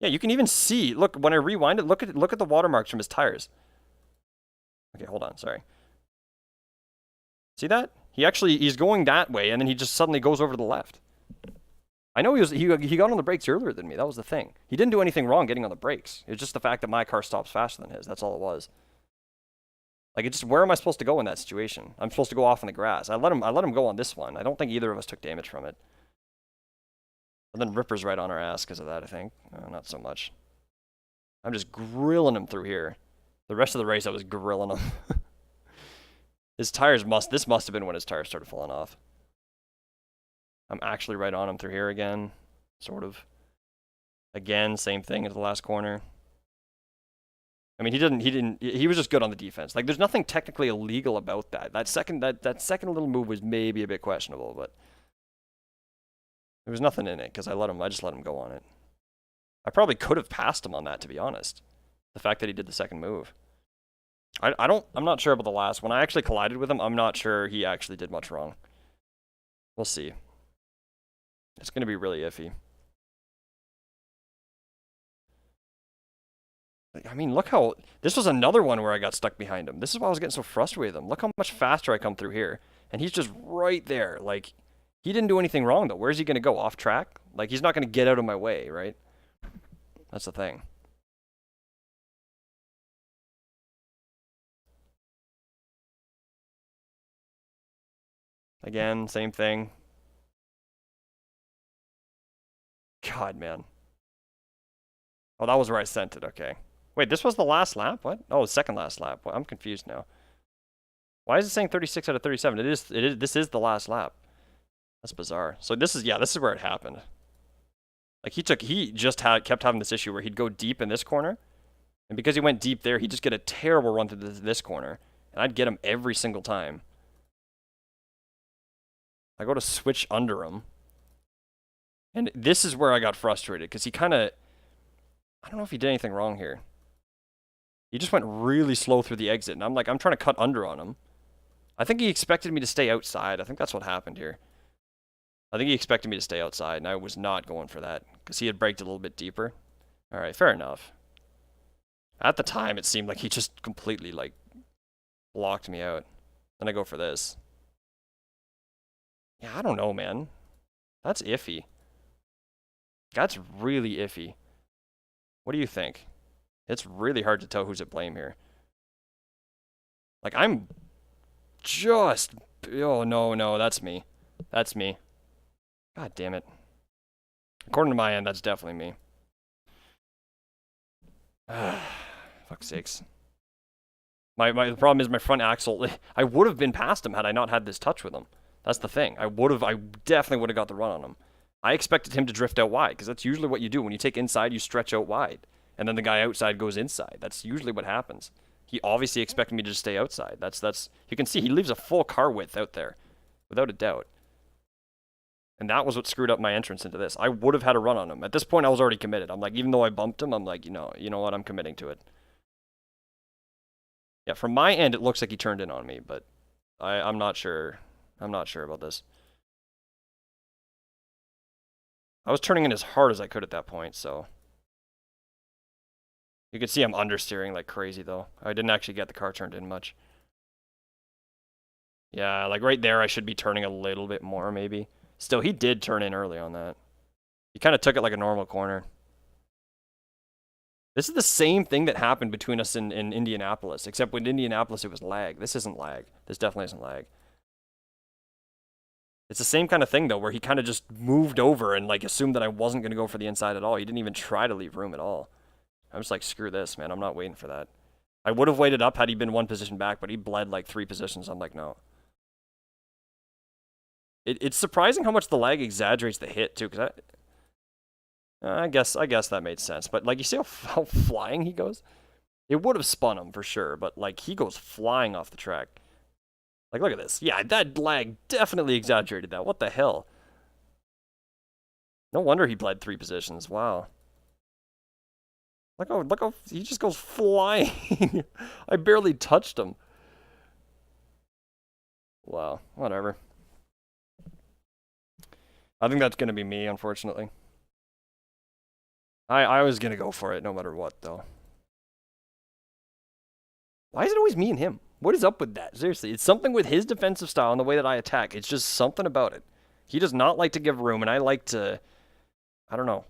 Yeah, you can even see. Look, when I rewind it, look at the watermarks from his tires. Okay, hold on, sorry. See that? He's going that way, and then he just suddenly goes over to the left. I know he got on the brakes earlier than me. That was the thing. He didn't do anything wrong getting on the brakes. It's just the fact that my car stops faster than his. That's all it was. Like, it's just, where am I supposed to go in that situation? I'm supposed to go off in the grass. I let him go on this one. I don't think either of us took damage from it. And then Ripper's right on our ass because of that, I think. Not so much. I'm just grilling him through here. The rest of the race, I was grilling him. His tires this must have been when his tires started falling off. I'm actually right on him through here again, sort of. Again, same thing as the last corner. I mean, he was just good on the defense. Like, there's nothing technically illegal about that. That second little move was maybe a bit questionable, but there was nothing in it because I just let him go on it. I probably could have passed him on that, to be honest. The fact that he did the second move. I'm not sure about the last. When I actually collided with him, I'm not sure he actually did much wrong. We'll see. It's going to be really iffy. I mean, look how... This was another one where I got stuck behind him. This is why I was getting so frustrated with him. Look how much faster I come through here. And he's just right there. Like, he didn't do anything wrong, though. Where's he going to go? Off track? Like, he's not going to get out of my way, right? That's the thing. Again, same thing. God, man. Oh, that was where I sent it. Okay. Wait, this was the last lap? What? Oh, second last lap. Well, I'm confused now. Why is it saying 36 out of 37? This is the last lap. That's bizarre. So this is where it happened. Like, he just kept having this issue where he'd go deep in this corner. And because he went deep there, he'd just get a terrible run through this corner. And I'd get him every single time. I go to switch under him. And this is where I got frustrated, because he kind of... I don't know if he did anything wrong here. He just went really slow through the exit, and I'm trying to cut under on him. I think he expected me to stay outside. I think that's what happened here. I think he expected me to stay outside, and I was not going for that, because he had braked a little bit deeper. Alright, fair enough. At the time, it seemed like he just completely, like, blocked me out. Then I go for this. Yeah, I don't know, man. That's iffy. That's really iffy. What do you think? It's really hard to tell who's at blame here. Like, I'm just... Oh, no, that's me. That's me. God damn it. According to my end, that's definitely me. Fuck's sakes. The problem is my front axle... I would have been past him had I not had this touch with him. That's the thing. I definitely would have got the run on him. I expected him to drift out wide, because that's usually what you do. When you take inside, you stretch out wide. And then the guy outside goes inside. That's usually what happens. He obviously expected me to just stay outside. That's you can see he leaves a full car width out there, without a doubt. And that was what screwed up my entrance into this. I would have had a run on him. At this point, I was already committed. I'm like, even though I bumped him, I'm like, you know what, I'm committing to it. Yeah, from my end, it looks like he turned in on me, but I'm not sure. I'm not sure about this. I was turning in as hard as I could at that point, so... You can see I'm understeering like crazy, though. I didn't actually get the car turned in much. Yeah, like right there, I should be turning a little bit more, maybe. Still, he did turn in early on that. He kind of took it like a normal corner. This is the same thing that happened between us in Indianapolis, except with Indianapolis, it was lag. This isn't lag. This definitely isn't lag. It's the same kind of thing, though, where he kind of just moved over and, like, assumed that I wasn't going to go for the inside at all. He didn't even try to leave room at all. I'm just like, screw this, man. I'm not waiting for that. I would have waited up had he been 1 position back, but he bled like 3 positions. I'm like, no. It's surprising how much the lag exaggerates the hit too, because I guess that made sense. But like, you see how flying he goes? It would have spun him for sure, but like, he goes flying off the track. Like, look at this. Yeah, that lag definitely exaggerated that. What the hell? No wonder he bled 3 positions. Wow. Look how he just goes flying. I barely touched him. Wow, whatever. I think that's gonna be me, unfortunately. I was gonna go for it no matter what, though. Why is it always me and him? What is up with that? Seriously, it's something with his defensive style and the way that I attack. It's just something about it. He does not like to give room, and I like to... I don't know.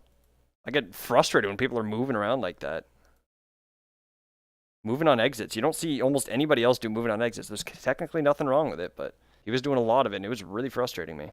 I get frustrated when people are moving around like that. Moving on exits. You don't see almost anybody else do moving on exits. There's technically nothing wrong with it, but he was doing a lot of it, and it was really frustrating me.